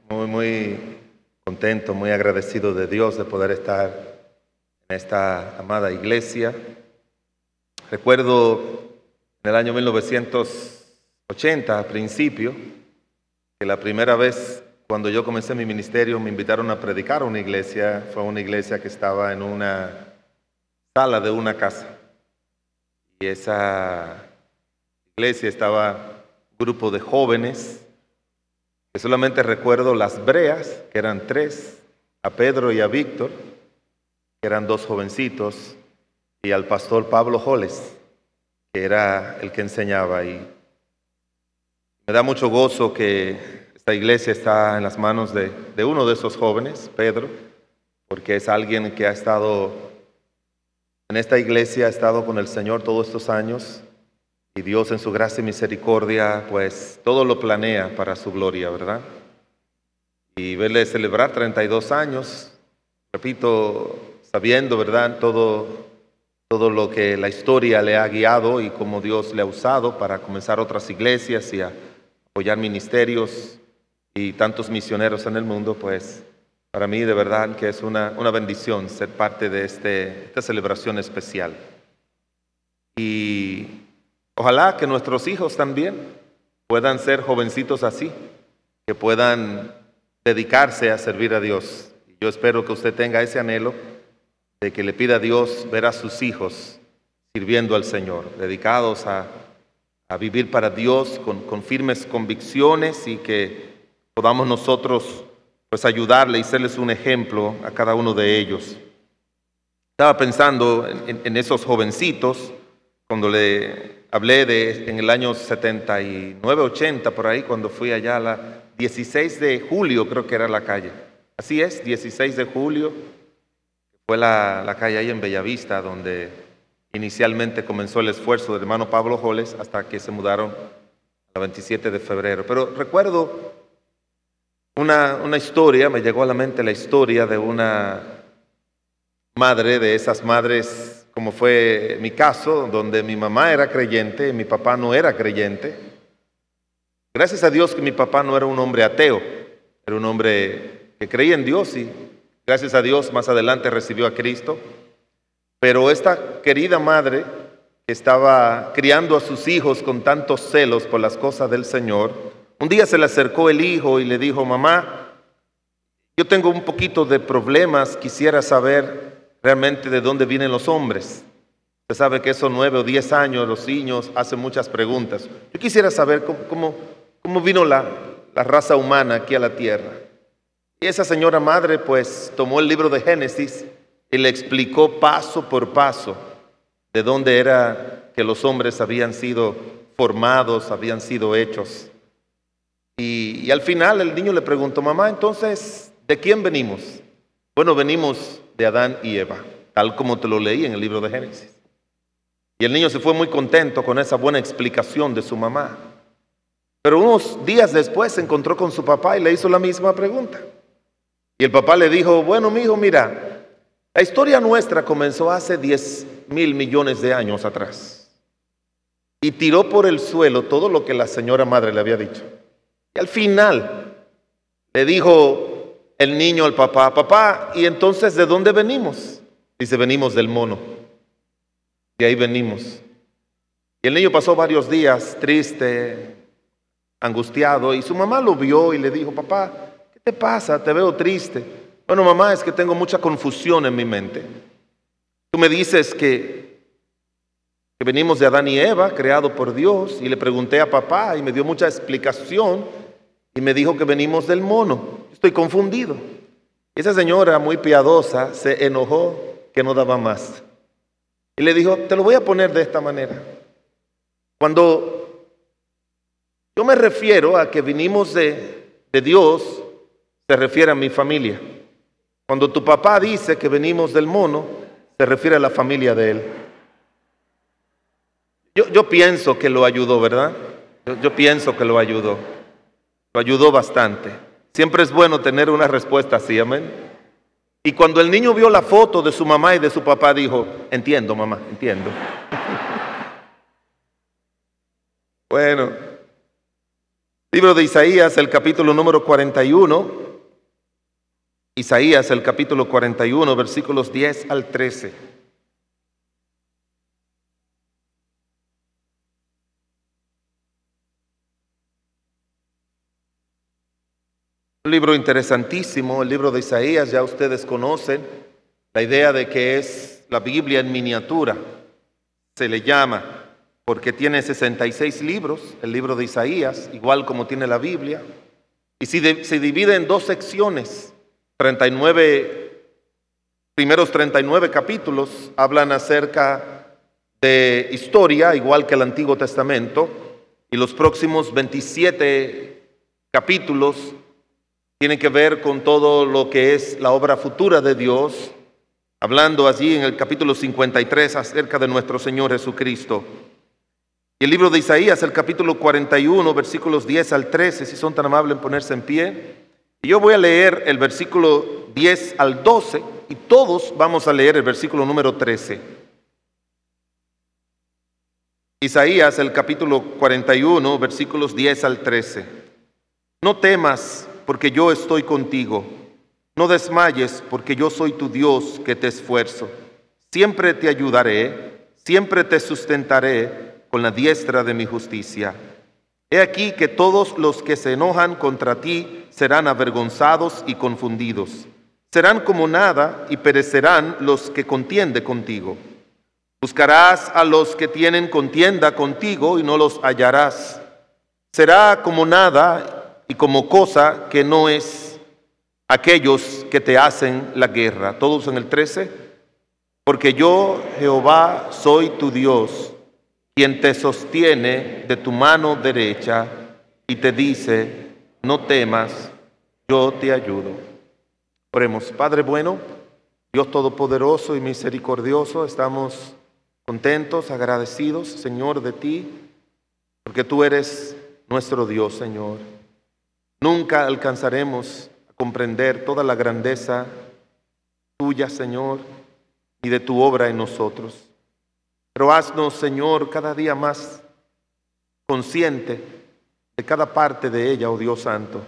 Muy contento, muy agradecido de Dios de poder estar en esta amada iglesia. Recuerdo en el año 1980, a principio, que la primera vez cuando yo comencé mi ministerio me invitaron a predicar a una iglesia. Fue una iglesia que estaba en una sala de una casa. Y esa iglesia estaba un grupo de jóvenes. Que solamente recuerdo las breas, que eran 3, a Pedro y a Víctor, que eran 2 jovencitos, y al pastor Pablo Joles, que era el que enseñaba. Y me da mucho gozo que esta iglesia está en las manos de uno de esos jóvenes, Pedro, porque es alguien que ha estado en esta iglesia, ha estado con el Señor todos estos años. Y Dios en su gracia y misericordia, pues todo lo planea para su gloria, ¿verdad? Y verle celebrar 32 años, repito, sabiendo, ¿verdad? Todo lo que la historia le ha guiado y cómo Dios le ha usado para comenzar otras iglesias y a apoyar ministerios y tantos misioneros en el mundo, pues para mí de verdad que es una bendición ser parte de esta celebración especial. Y ojalá que nuestros hijos también puedan ser jovencitos así, que puedan dedicarse a servir a Dios. Yo espero que usted tenga ese anhelo de que le pida a Dios ver a sus hijos sirviendo al Señor, dedicados a vivir para Dios con firmes convicciones y que podamos nosotros pues ayudarle y serles un ejemplo a cada uno de ellos. Estaba pensando en esos jovencitos cuando le hablé en el año 79, 80, por ahí, cuando fui allá a la 16 de julio, creo que era la calle. Así es, 16 de julio, fue la calle ahí en Bellavista, donde inicialmente comenzó el esfuerzo del hermano Pablo Joles hasta que se mudaron el 27 de febrero. Pero recuerdo una historia, me llegó a la mente la historia de una madre, de esas madres como fue mi caso, donde mi mamá era creyente y mi papá no era creyente. Gracias a Dios que mi papá no era un hombre ateo, era un hombre que creía en Dios y gracias a Dios más adelante recibió a Cristo. Pero esta querida madre que estaba criando a sus hijos con tantos celos por las cosas del Señor, un día se le acercó el hijo y le dijo: mamá, yo tengo un poquito de problemas, quisiera saber realmente de dónde vienen los hombres. Usted sabe que esos 9 o 10 años los niños hacen muchas preguntas. Yo quisiera saber cómo vino la raza humana aquí a la tierra. Y esa señora madre pues tomó el libro de Génesis y le explicó paso por paso de dónde era que los hombres habían sido formados, habían sido hechos. Y al final el niño le preguntó: mamá, entonces, ¿de quién venimos? Bueno, venimos de Adán y Eva, tal como te lo leí en el libro de Génesis. Y el niño se fue muy contento con esa buena explicación de su mamá. Pero unos días después se encontró con su papá y le hizo la misma pregunta. Y el papá le dijo: bueno, mijo, mira, la historia nuestra comenzó hace 10,000 millones de años atrás. Y tiró por el suelo todo lo que la señora madre le había dicho. Y al final le dijo el niño al papá: papá, ¿y entonces de dónde venimos? Dice: venimos del mono. Y ahí venimos. Y el niño pasó varios días triste, angustiado, y su mamá lo vio y le dijo: papá, ¿qué te pasa? Te veo triste. Bueno, mamá, es que tengo mucha confusión en mi mente. Tú me dices que venimos de Adán y Eva, creado por Dios, y le pregunté a papá y me dio mucha explicación y me dijo que venimos del mono. Estoy confundido. Esa señora muy piadosa se enojó que no daba más. Y le dijo: te lo voy a poner de esta manera. Cuando yo me refiero a que vinimos de Dios, se refiere a mi familia. Cuando tu papá dice que venimos del mono, se refiere a la familia de él. Yo pienso que lo ayudó, ¿verdad? Yo pienso que lo ayudó. Lo ayudó bastante. Siempre es bueno tener una respuesta así, amén. Y cuando el niño vio la foto de su mamá y de su papá, dijo: entiendo, mamá, entiendo. Bueno, Libro de Isaías, el capítulo número 41. Isaías, el capítulo 41, versículos 10 al 13. Un libro interesantísimo, el libro de Isaías, ya ustedes conocen la idea de que es la Biblia en miniatura, se le llama, porque tiene 66 libros, el libro de Isaías, igual como tiene la Biblia, y se divide en dos secciones. 39, primeros 39 capítulos hablan acerca de historia, igual que el Antiguo Testamento, y los próximos 27 capítulos tienen que ver con todo lo que es la obra futura de Dios, hablando allí en el capítulo 53 acerca de nuestro Señor Jesucristo. Y el libro de Isaías, el capítulo 41, versículos 10 al 13, si son tan amables en ponerse en pie. Y yo voy a leer el versículo 10 al 12 y todos vamos a leer el versículo número 13. Isaías, el capítulo 41, versículos 10 al 13. No temas, porque yo estoy contigo. No desmayes, porque yo soy tu Dios que te esfuerzo. Siempre te ayudaré, siempre te sustentaré con la diestra de mi justicia. He aquí que todos los que se enojan contra ti serán avergonzados y confundidos. Serán como nada y perecerán los que contienden contigo. Buscarás a los que tienen contienda contigo y no los hallarás. Será como nada y como cosa que no es aquellos que te hacen la guerra. Todos en el 13. Porque yo, Jehová, soy tu Dios, quien te sostiene de tu mano derecha y te dice, no temas, yo te ayudo. Oremos. Padre bueno, Dios todopoderoso y misericordioso, estamos contentos, agradecidos, Señor, de ti, porque tú eres nuestro Dios, Señor. Nunca alcanzaremos a comprender toda la grandeza tuya, Señor, y de tu obra en nosotros. Pero haznos, Señor, cada día más consciente de cada parte de ella, oh Dios Santo.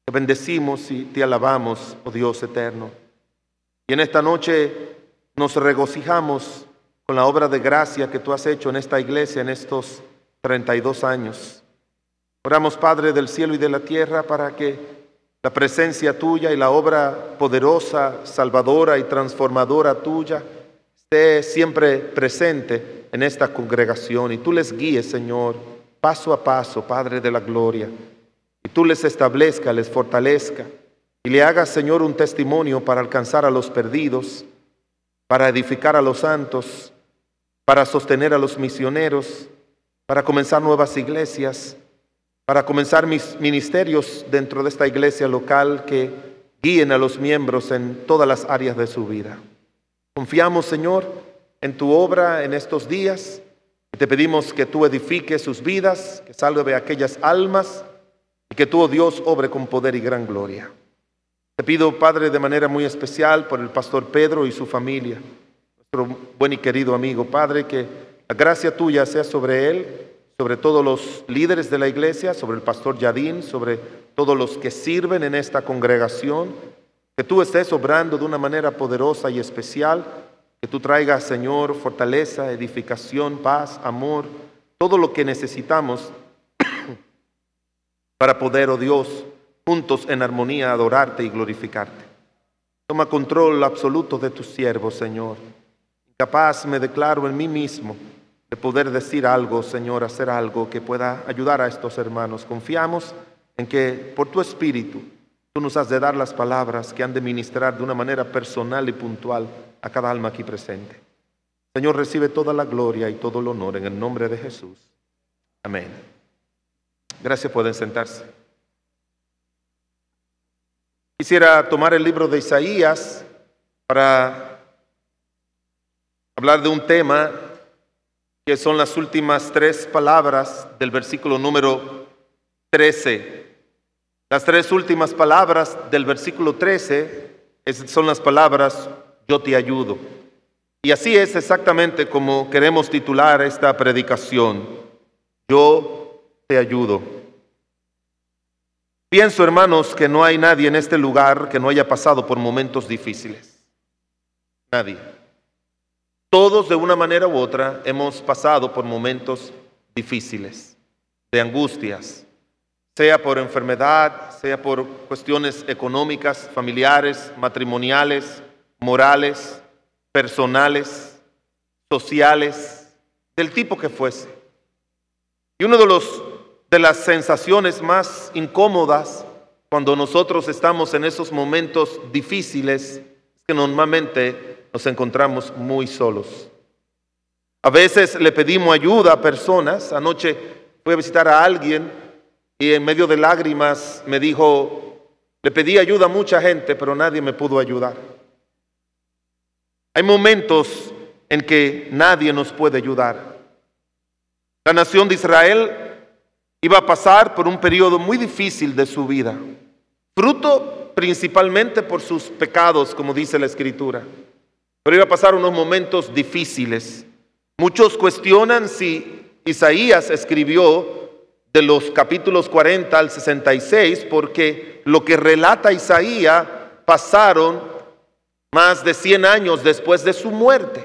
Te bendecimos y te alabamos, oh Dios eterno. Y en esta noche nos regocijamos con la obra de gracia que tú has hecho en esta iglesia en estos 32 años. Oramos, Padre del cielo y de la tierra, para que la presencia tuya y la obra poderosa, salvadora y transformadora tuya esté siempre presente en esta congregación y tú les guíes, Señor, paso a paso, Padre de la gloria, y tú les establezca, les fortalezca y le hagas, Señor, un testimonio para alcanzar a los perdidos, para edificar a los santos, para sostener a los misioneros, para comenzar nuevas iglesias, para comenzar mis ministerios dentro de esta iglesia local que guíen a los miembros en todas las áreas de su vida. Confiamos, Señor, en tu obra en estos días y te pedimos que tú edifiques sus vidas, que salve a aquellas almas y que tú, oh Dios, obre con poder y gran gloria. Te pido, Padre, de manera muy especial por el pastor Pedro y su familia, nuestro buen y querido amigo, Padre, que la gracia tuya sea sobre él, sobre todos los líderes de la iglesia, sobre el pastor Yadín, sobre todos los que sirven en esta congregación. Que tú estés obrando de una manera poderosa y especial, que tú traigas, Señor, fortaleza, edificación, paz, amor, todo lo que necesitamos para poder, oh Dios, juntos en armonía adorarte y glorificarte. Toma control absoluto de tus siervos, Señor. Incapaz me declaro en mí mismo de poder decir algo, Señor, hacer algo que pueda ayudar a estos hermanos. Confiamos en que por tu Espíritu tú nos has de dar las palabras que han de ministrar de una manera personal y puntual a cada alma aquí presente. Señor, recibe toda la gloria y todo el honor en el nombre de Jesús. Amén. Gracias, pueden sentarse. Quisiera tomar el libro de Isaías para hablar de un tema que son las últimas 3 palabras del versículo número 13. Las 3 últimas palabras del versículo 13 son las palabras yo te ayudo. Y así es exactamente como queremos titular esta predicación. Yo te ayudo. Pienso, hermanos, que no hay nadie en este lugar que no haya pasado por momentos difíciles. Nadie. Todos, de una manera u otra, hemos pasado por momentos difíciles, de angustias, sea por enfermedad, sea por cuestiones económicas, familiares, matrimoniales, morales, personales, sociales, del tipo que fuese. Y uno de las sensaciones más incómodas cuando nosotros estamos en esos momentos difíciles es que normalmente nos encontramos muy solos. A veces le pedimos ayuda a personas. Anoche fui a visitar a alguien y en medio de lágrimas me dijo, le pedí ayuda a mucha gente, pero nadie me pudo ayudar. Hay momentos en que nadie nos puede ayudar. La nación de Israel iba a pasar por un periodo muy difícil de su vida, fruto principalmente por sus pecados, como dice la Escritura. Pero iba a pasar unos momentos difíciles. Muchos cuestionan si Isaías escribió de los capítulos 40 al 66, porque lo que relata Isaías pasaron más de 100 años después de su muerte.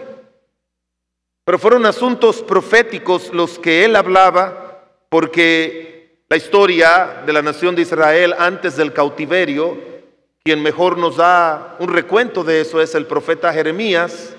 Pero fueron asuntos proféticos los que él hablaba, porque la historia de la nación de Israel antes del cautiverio, quien mejor nos da un recuento de eso es el profeta Jeremías,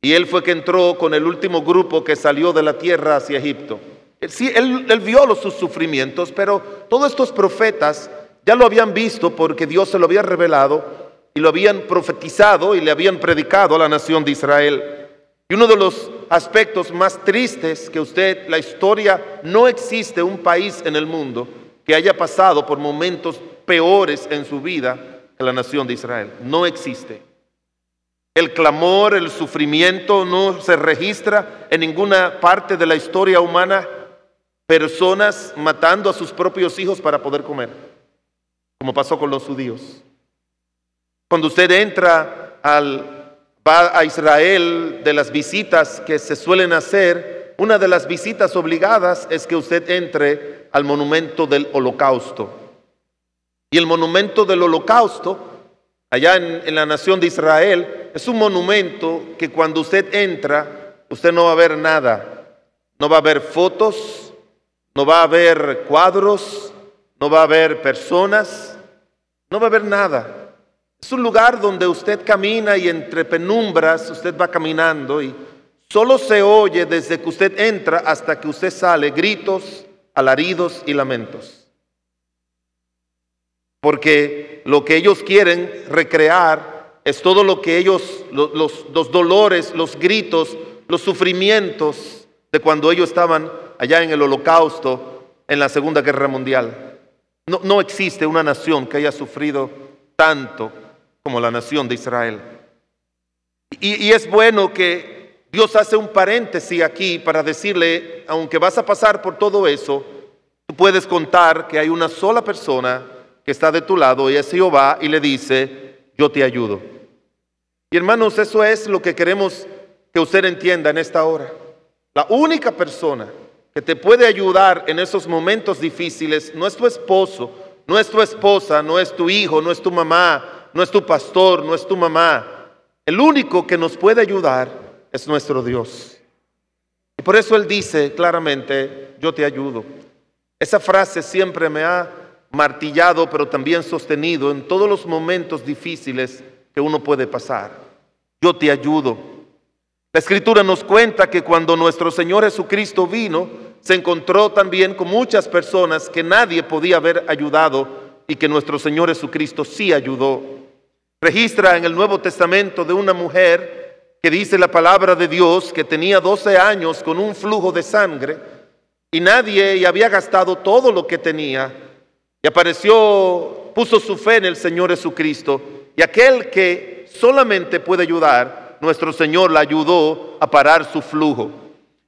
y él fue que entró con el último grupo que salió de la tierra hacia Egipto. Sí, él vio sus sufrimientos, pero todos estos profetas ya lo habían visto porque Dios se lo había revelado y lo habían profetizado y le habían predicado a la nación de Israel. Y uno de los aspectos más tristes que la historia, no existe un país en el mundo que haya pasado por momentos peores en su vida que la nación de Israel. No existe. El clamor, el sufrimiento no se registra en ninguna parte de la historia humana. Personas matando a sus propios hijos para poder comer, como pasó con los judíos. Cuando usted entra va a Israel, de las visitas que se suelen hacer, una de las visitas obligadas es que usted entre al monumento del Holocausto. Y el monumento del Holocausto, allá en la nación de Israel, es un monumento que cuando usted entra, usted no va a ver nada. No va a ver fotos, no va a haber cuadros, no va a haber personas, no va a haber nada. Es un lugar donde usted camina y entre penumbras usted va caminando y solo se oye desde que usted entra hasta que usted sale gritos, alaridos y lamentos. Porque lo que ellos quieren recrear es todo lo que ellos, los dolores, los gritos, los sufrimientos de cuando ellos estaban allá en el Holocausto, en la Segunda Guerra Mundial. No existe una nación que haya sufrido tanto como la nación de Israel. Y es bueno que Dios hace un paréntesis aquí para decirle, aunque vas a pasar por todo eso, tú puedes contar que hay una sola persona que está de tu lado y es Jehová, y le dice, yo te ayudo. Y hermanos, eso es lo que queremos que usted entienda en esta hora. La única persona que te puede ayudar en esos momentos difíciles no es tu esposo, no es tu esposa, no es tu hijo, no es tu mamá, no es tu pastor, no es tu mamá. El único que nos puede ayudar es nuestro Dios. Y por eso Él dice claramente, yo te ayudo. Esa frase siempre me ha martillado, pero también sostenido en todos los momentos difíciles que uno puede pasar. Yo te ayudo. La Escritura nos cuenta que cuando nuestro Señor Jesucristo vino, se encontró también con muchas personas que nadie podía haber ayudado y que nuestro Señor Jesucristo sí ayudó. Registra en el Nuevo Testamento de una mujer que dice la palabra de Dios que tenía 12 años con un flujo de sangre y había gastado todo lo que tenía y puso su fe en el Señor Jesucristo, y aquel que solamente puede ayudar, nuestro Señor la ayudó a parar su flujo.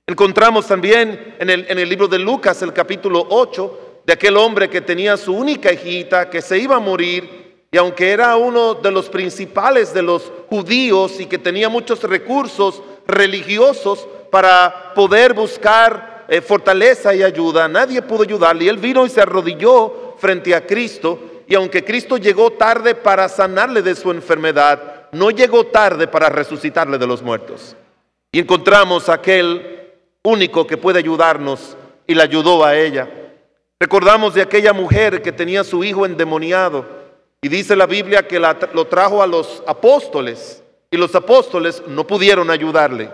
Encontramos también en el libro de Lucas, el capítulo 8, de aquel hombre que tenía su única hijita que se iba a morir, y aunque era uno de los principales de los judíos y que tenía muchos recursos religiosos para poder buscar fortaleza y ayuda, nadie pudo ayudarle, y él vino y se arrodilló frente a Cristo, y aunque Cristo llegó tarde para sanarle de su enfermedad, no llegó tarde para resucitarle de los muertos. Y encontramos a aquel único que puede ayudarnos, y la ayudó a ella. Recordamos de aquella mujer que tenía a su hijo endemoniado, y dice la Biblia que lo trajo a los apóstoles, y los apóstoles no pudieron ayudarle,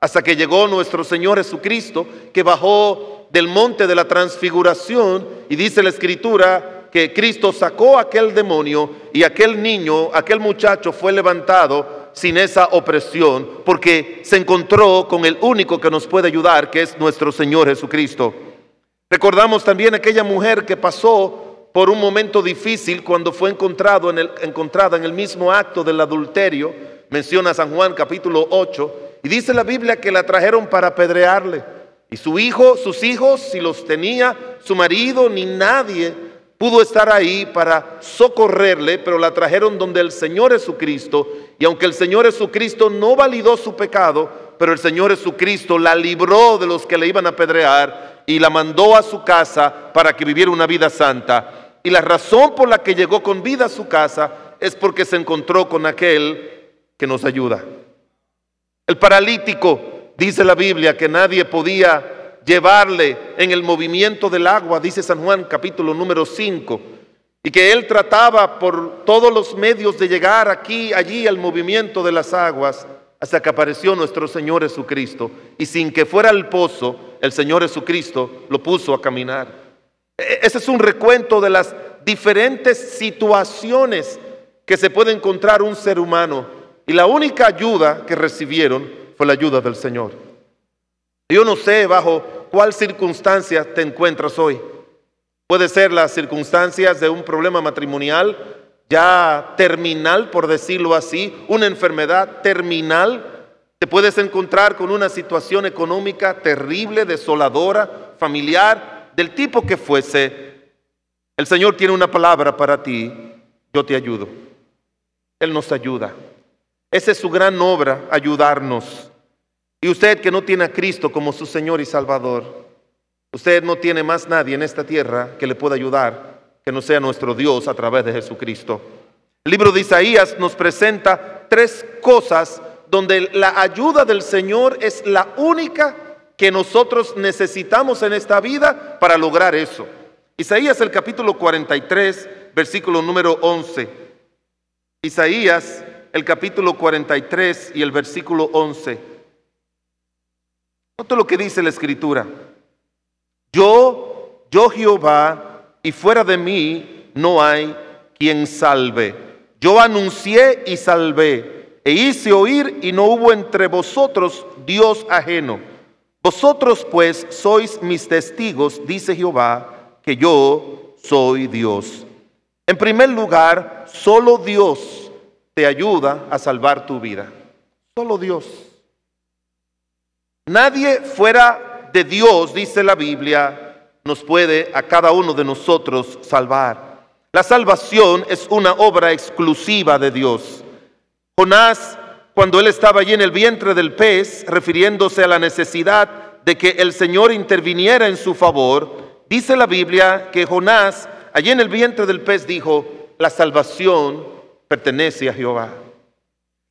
hasta que llegó nuestro Señor Jesucristo, que bajó del monte de la transfiguración, y dice la Escritura que Cristo sacó a aquel demonio, y aquel niño, aquel muchacho fue levantado sin esa opresión, porque se encontró con el único que nos puede ayudar, que es nuestro Señor Jesucristo. Recordamos también aquella mujer que pasó por un momento difícil cuando fue encontrada en el mismo acto del adulterio. Menciona San Juan capítulo 8, y dice la Biblia que la trajeron para apedrearle. Y sus hijos, si los tenía, su marido, ni nadie pudo estar ahí para socorrerle, pero la trajeron donde el Señor Jesucristo. Y aunque el Señor Jesucristo no validó su pecado, pero el Señor Jesucristo la libró de los que le iban a apedrear y la mandó a su casa para que viviera una vida santa. Y la razón por la que llegó con vida a su casa es porque se encontró con aquel que nos ayuda. El paralítico, dice la Biblia, que nadie podía llevarle en el movimiento del agua, dice San Juan capítulo número 5, y que él trataba por todos los medios de llegar allí al movimiento de las aguas, hasta que apareció nuestro Señor Jesucristo, y sin que fuera al pozo, el Señor Jesucristo lo puso a caminar. Ese es un recuento de las diferentes situaciones que se puede encontrar un ser humano, y la única ayuda que recibieron fue la ayuda del Señor. Yo no sé bajo cuál circunstancia te encuentras hoy. Puede ser las circunstancias de un problema matrimonial ya terminal, por decirlo así, una enfermedad terminal. Te puedes encontrar con una situación económica terrible, desoladora, familiar, del tipo que fuese. El Señor tiene una palabra para ti: yo te ayudo. Él nos ayuda. Esa es su gran obra, ayudarnos. Y usted que no tiene a Cristo como su Señor y Salvador, usted no tiene más nadie en esta tierra que le pueda ayudar, que no sea nuestro Dios a través de Jesucristo. El libro de Isaías nos presenta 3 cosas donde la ayuda del Señor es la única que nosotros necesitamos en esta vida para lograr eso. Isaías el capítulo 43, versículo número 11. Isaías el capítulo 43 y el versículo 11. Nota lo que dice la Escritura. Yo Jehová, y fuera de mí no hay quien salve. Yo anuncié y salvé, e hice oír, y no hubo entre vosotros Dios ajeno. Vosotros pues sois mis testigos, dice Jehová, que yo soy Dios. En primer lugar, solo Dios te ayuda a salvar tu vida. Solo Dios. Nadie fuera de Dios, dice la Biblia, nos puede a cada uno de nosotros salvar. La salvación es una obra exclusiva de Dios. Jonás, cuando él estaba allí en el vientre del pez, refiriéndose a la necesidad de que el Señor interviniera en su favor, dice la Biblia que Jonás, allí en el vientre del pez, dijo: la salvación pertenece a Jehová.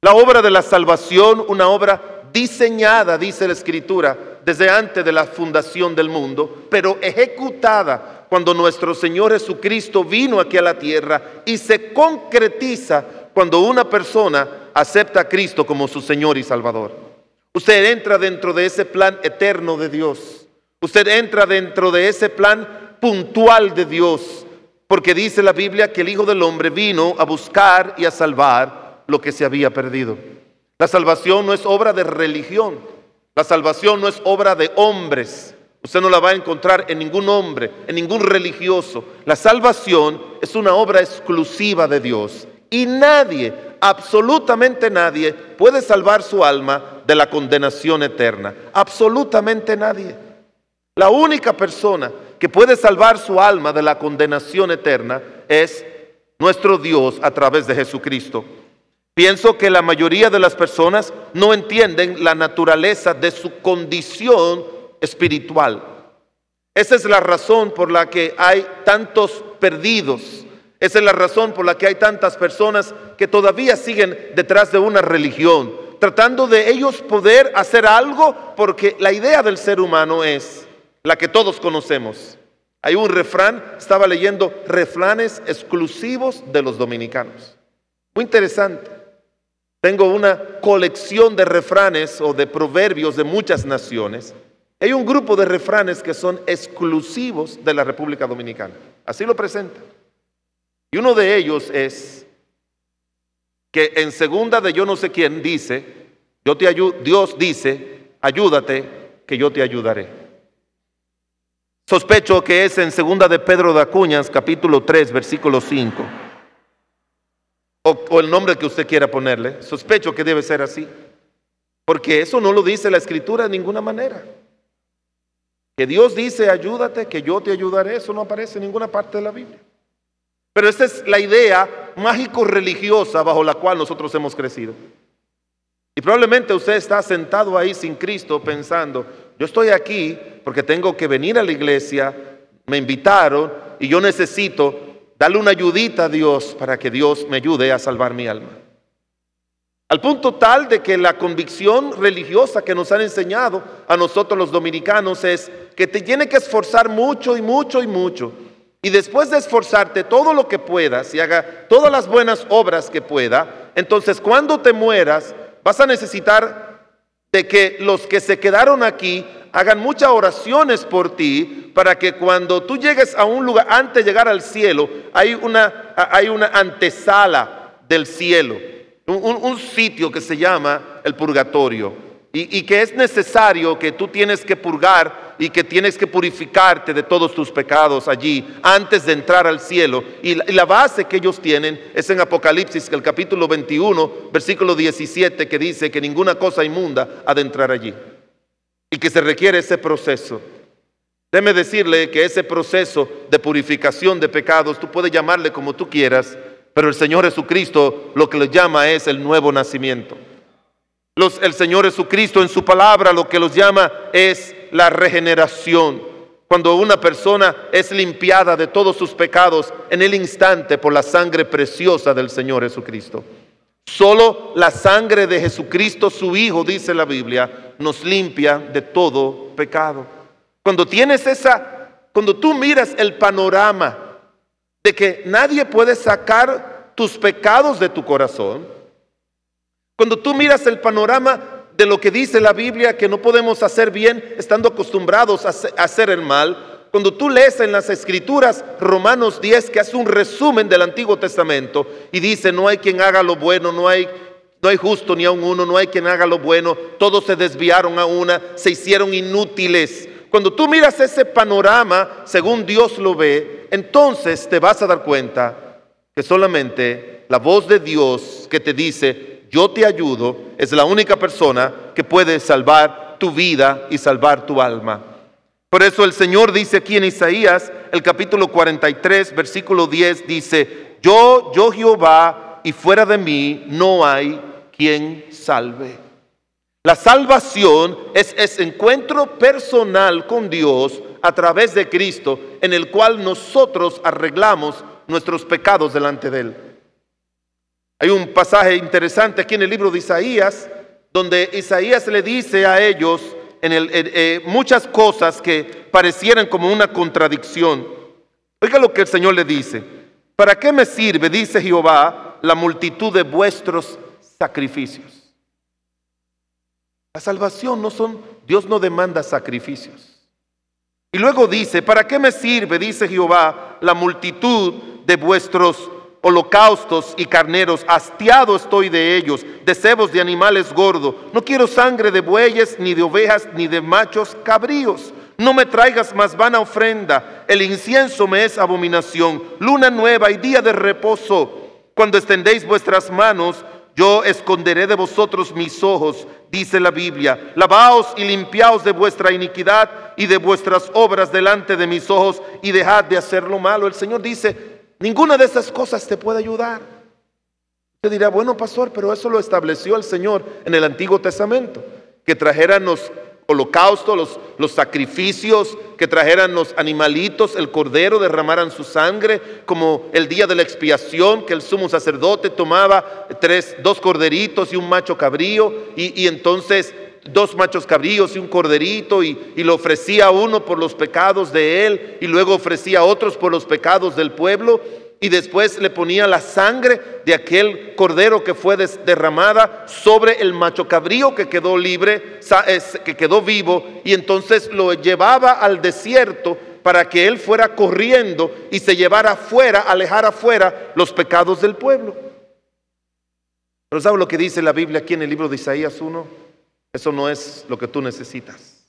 La obra de la salvación, una obra diseñada, dice la Escritura, desde antes de la fundación del mundo, pero ejecutada cuando nuestro Señor Jesucristo vino aquí a la tierra, y se concretiza cuando una persona acepta a Cristo como su Señor y Salvador. Usted entra dentro de ese plan eterno de Dios. Usted entra dentro de ese plan puntual de Dios, porque dice la Biblia que el Hijo del Hombre vino a buscar y a salvar lo que se había perdido. La salvación no es obra de religión. La salvación no es obra de hombres. Usted no la va a encontrar en ningún hombre, en ningún religioso. La salvación es una obra exclusiva de Dios. Y nadie, absolutamente nadie, puede salvar su alma de la condenación eterna. Absolutamente nadie. La única persona que puede salvar su alma de la condenación eterna es nuestro Dios a través de Jesucristo. Pienso que la mayoría de las personas no entienden la naturaleza de su condición espiritual. Esa es la razón por la que hay tantos perdidos. Esa es la razón por la que hay tantas personas que todavía siguen detrás de una religión, tratando de ellos poder hacer algo, porque la idea del ser humano es la que todos conocemos. Hay un refrán, estaba leyendo refranes exclusivos de los dominicanos. Muy interesante. Tengo una colección de refranes o de proverbios de muchas naciones. Hay un grupo de refranes que son exclusivos de la República Dominicana. Así lo presentan. Y uno de ellos es que en segunda de yo no sé quién dice, Dios dice, ayúdate que yo te ayudaré. Sospecho que es en segunda de Pedro de Acuñas, capítulo 3, versículo 5. O el nombre que usted quiera ponerle. Sospecho que debe ser así. Porque eso no lo dice la Escritura de ninguna manera. Que Dios dice, ayúdate, que yo te ayudaré, eso no aparece en ninguna parte de la Biblia. Pero esta es la idea mágico-religiosa bajo la cual nosotros hemos crecido. Y probablemente usted está sentado ahí sin Cristo pensando, yo estoy aquí porque tengo que venir a la iglesia, me invitaron y yo necesito darle una ayudita a Dios para que Dios me ayude a salvar mi alma. Al punto tal de que la convicción religiosa que nos han enseñado a nosotros los dominicanos es que te tienes que esforzar mucho y mucho y mucho. Y después de esforzarte todo lo que puedas y haga todas las buenas obras que pueda, entonces cuando te mueras vas a necesitar de que los que se quedaron aquí hagan muchas oraciones por ti para que cuando tú llegues a un lugar, antes de llegar al cielo, hay una antesala del cielo, un sitio que se llama el purgatorio. Y que es necesario que tú tienes que purgar y que tienes que purificarte de todos tus pecados allí antes de entrar al cielo. Y la base que ellos tienen es en Apocalipsis, el capítulo 21, versículo 17, que dice que ninguna cosa inmunda ha de entrar allí. Y que se requiere ese proceso. Déjeme decirle que ese proceso de purificación de pecados, tú puedes llamarle como tú quieras, pero el Señor Jesucristo lo que le llama es el nuevo nacimiento. El Señor Jesucristo en su palabra lo que los llama es la regeneración. Cuando una persona es limpiada de todos sus pecados en el instante por la sangre preciosa del Señor Jesucristo. Solo la sangre de Jesucristo, su Hijo, dice la Biblia, nos limpia de todo pecado. Cuando tú miras el panorama de que nadie puede sacar tus pecados de tu corazón, cuando tú miras el panorama de lo que dice la Biblia, que no podemos hacer bien estando acostumbrados a hacer el mal, cuando tú lees en las Escrituras Romanos 10, que hace un resumen del Antiguo Testamento, y dice, no hay quien haga lo bueno, no hay justo ni a uno, no hay quien haga lo bueno, todos se desviaron a una, se hicieron inútiles. Cuando tú miras ese panorama, según Dios lo ve, entonces te vas a dar cuenta que solamente la voz de Dios que te dice, yo te ayudo, es la única persona que puede salvar tu vida y salvar tu alma. Por eso el Señor dice aquí en Isaías, el capítulo 43, versículo 10, dice, yo Jehová, y fuera de mí no hay quien salve. La salvación es ese encuentro personal con Dios a través de Cristo, en el cual nosotros arreglamos nuestros pecados delante de Él. Hay un pasaje interesante aquí en el libro de Isaías, donde Isaías le dice a ellos muchas cosas que parecieran como una contradicción. Oiga lo que el Señor le dice. ¿Para qué me sirve, dice Jehová, la multitud de vuestros sacrificios? La salvación Dios no demanda sacrificios. Y luego dice, ¿para qué me sirve, dice Jehová, la multitud de vuestros holocaustos y carneros? Hastiado estoy de ellos, de cebos de animales gordos. No quiero sangre de bueyes, ni de ovejas, ni de machos cabríos. No me traigas más vana ofrenda. El incienso me es abominación. Luna nueva y día de reposo. Cuando extendéis vuestras manos, yo esconderé de vosotros mis ojos, dice la Biblia. Lavaos y limpiaos de vuestra iniquidad y de vuestras obras delante de mis ojos, y dejad de hacer lo malo. El Señor dice, ninguna de esas cosas te puede ayudar. Usted dirá, bueno, pastor, pero eso lo estableció el Señor en el Antiguo Testamento, que trajeran holocaustos, los sacrificios, que trajeran los animalitos, el cordero, derramaran su sangre, como el día de la expiación, que el sumo sacerdote tomaba dos corderitos y un macho cabrío, y entonces 2 machos cabríos y un corderito, y lo ofrecía a uno por los pecados de él, y luego ofrecía a otros por los pecados del pueblo, y después le ponía la sangre de aquel cordero que fue derramada sobre el macho cabrío que quedó libre, que quedó vivo, y entonces lo llevaba al desierto para que él fuera corriendo y se llevara afuera, alejara afuera los pecados del pueblo. Pero ¿sabe lo que dice la Biblia aquí en el libro de Isaías 1? Eso no es lo que tú necesitas,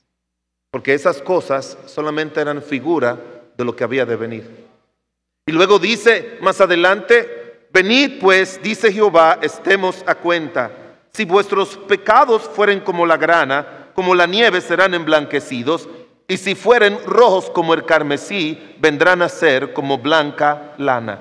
porque esas cosas solamente eran figura de lo que había de venir. Y luego dice más adelante: venid pues, dice Jehová, estemos a cuenta. Si vuestros pecados fueren como la grana, como la nieve serán emblanquecidos, y si fueren rojos como el carmesí, vendrán a ser como blanca lana.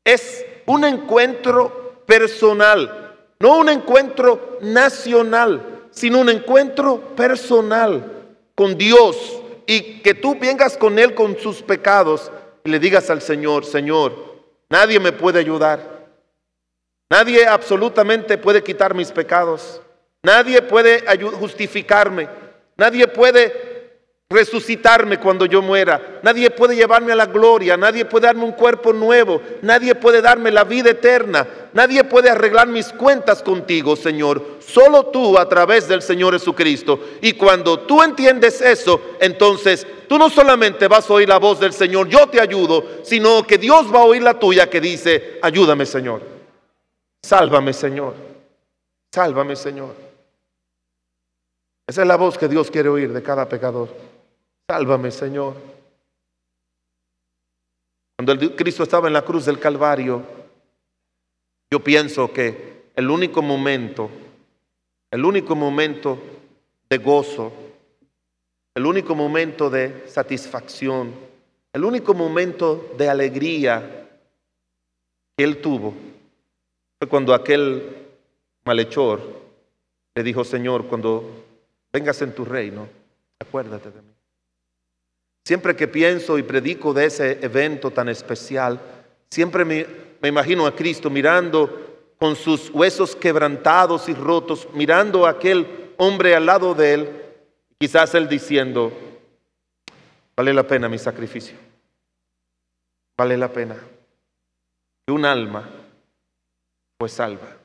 Es un encuentro personal, no un encuentro nacional, sino un encuentro personal con Dios, y que tú vengas con Él con sus pecados y le digas al Señor: Señor, nadie me puede ayudar, nadie absolutamente puede quitar mis pecados, nadie puede justificarme, nadie puede resucitarme cuando yo muera, nadie puede llevarme a la gloria, nadie puede darme un cuerpo nuevo, nadie puede darme la vida eterna, nadie puede arreglar mis cuentas contigo, Señor, solo tú a través del Señor Jesucristo. Y cuando tú entiendes eso, entonces tú no solamente vas a oír la voz del Señor, yo te ayudo, sino que Dios va a oír la tuya, que dice: ayúdame, Señor, sálvame, Señor, sálvame, Señor. Esa es la voz que Dios quiere oír de cada pecador: sálvame, Señor. Cuando Cristo estaba en la cruz del Calvario, yo pienso que el único momento de gozo, el único momento de satisfacción, el único momento de alegría que Él tuvo fue cuando aquel malhechor le dijo: Señor, cuando vengas en tu reino, acuérdate de mí. Siempre que pienso y predico de ese evento tan especial, siempre me imagino a Cristo mirando con sus huesos quebrantados y rotos, mirando a aquel hombre al lado de Él, quizás Él diciendo: vale la pena mi sacrificio, vale la pena que un alma fue salva.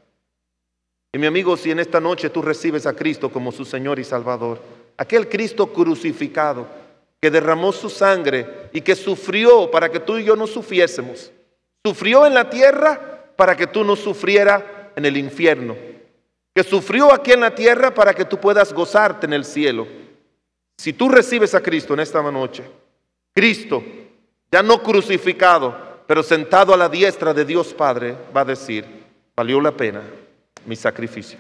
Y mi amigo, si en esta noche tú recibes a Cristo como su Señor y Salvador, aquel Cristo crucificado que derramó su sangre y que sufrió para que tú y yo no sufriésemos, sufrió en la tierra para que tú no sufrieras en el infierno, que sufrió aquí en la tierra para que tú puedas gozarte en el cielo. Si tú recibes a Cristo en esta noche, Cristo, ya no crucificado, pero sentado a la diestra de Dios Padre, va a decir: valió la pena mi sacrificio.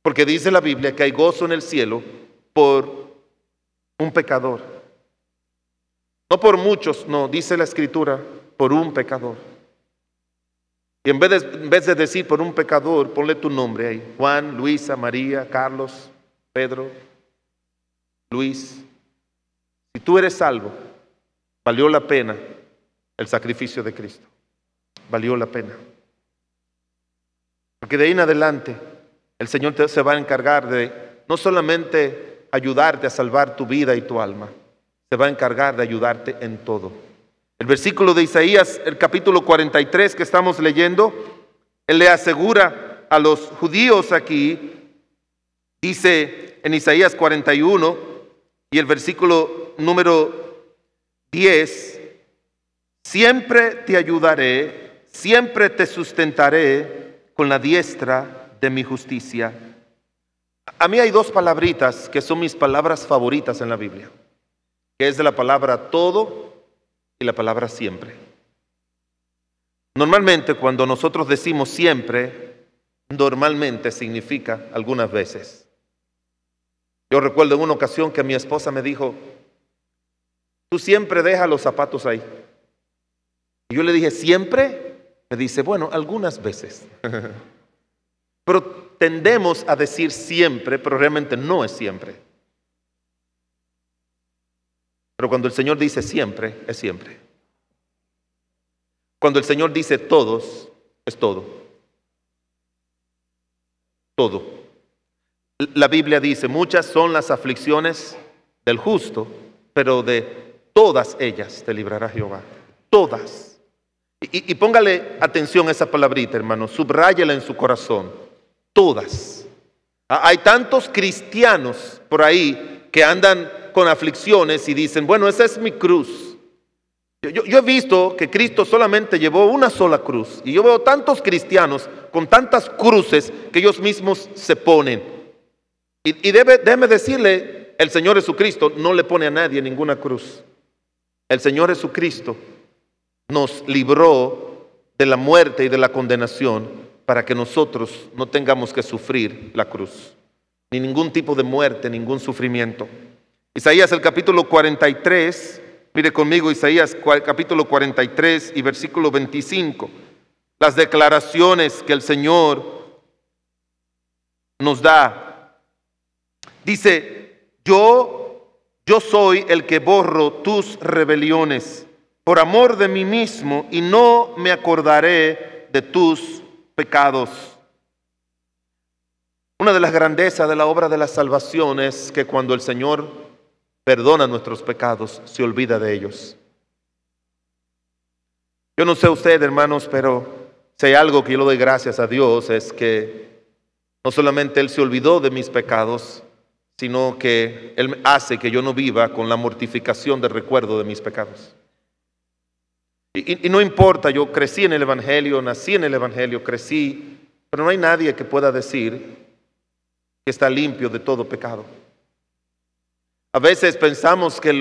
Porque dice la Biblia que hay gozo en el cielo por un pecador. No por muchos, no, dice la Escritura, por un pecador. Y en vez de decir por un pecador, ponle tu nombre ahí: Juan, Luisa, María, Carlos, Pedro, Luis. Si tú eres salvo, valió la pena el sacrificio de Cristo. Valió la pena. Porque de ahí en adelante el Señor se va a encargar de no solamente ayudarte a salvar tu vida y tu alma, se va a encargar de ayudarte en todo. El versículo de Isaías, el capítulo 43 que estamos leyendo, Él le asegura a los judíos aquí, dice en Isaías 41 y el versículo número 10: siempre te ayudaré, siempre te sustentaré con la diestra de mi justicia. A mí hay 2 palabritas que son mis palabras favoritas en la Biblia, que es de la palabra todo y la palabra siempre. Normalmente cuando nosotros decimos siempre, normalmente significa algunas veces. Yo recuerdo en una ocasión que mi esposa me dijo: tú siempre dejas los zapatos ahí. Y yo le dije: ¿siempre? Me dice: bueno, algunas veces. Pero tendemos a decir siempre, pero realmente no es siempre. Pero cuando el Señor dice siempre, es siempre. Cuando el Señor dice todos, es todo. Todo. La Biblia dice, muchas son las aflicciones del justo, pero de todas ellas te librará Jehová. Todas. Y póngale atención a esa palabrita, hermano. Subráyela en su corazón. Todas. Hay tantos cristianos por ahí que andan con aflicciones y dicen, bueno, esa es mi cruz. Yo he visto que Cristo solamente llevó una sola cruz. Y yo veo tantos cristianos con tantas cruces que ellos mismos se ponen. Y déjeme decirle, el Señor Jesucristo no le pone a nadie ninguna cruz. El Señor Jesucristo nos libró de la muerte y de la condenación para que nosotros no tengamos que sufrir la cruz. Ni ningún tipo de muerte, ningún sufrimiento. Isaías el capítulo 43, mire conmigo Isaías capítulo 43 y versículo 25. Las declaraciones que el Señor nos da. Dice, yo soy el que borro tus rebeliones por amor de mí mismo y no me acordaré de tus pecados. Una de las grandezas de la obra de la salvación es que cuando el Señor perdona nuestros pecados, se olvida de ellos. Yo no sé usted, hermanos, pero si hay algo que yo le doy gracias a Dios es que no solamente Él se olvidó de mis pecados, sino que Él hace que yo no viva con la mortificación del recuerdo de mis pecados. Y no importa, yo crecí en el Evangelio, nací en el Evangelio, crecí, pero no hay nadie que pueda decir que está limpio de todo pecado. A veces pensamos que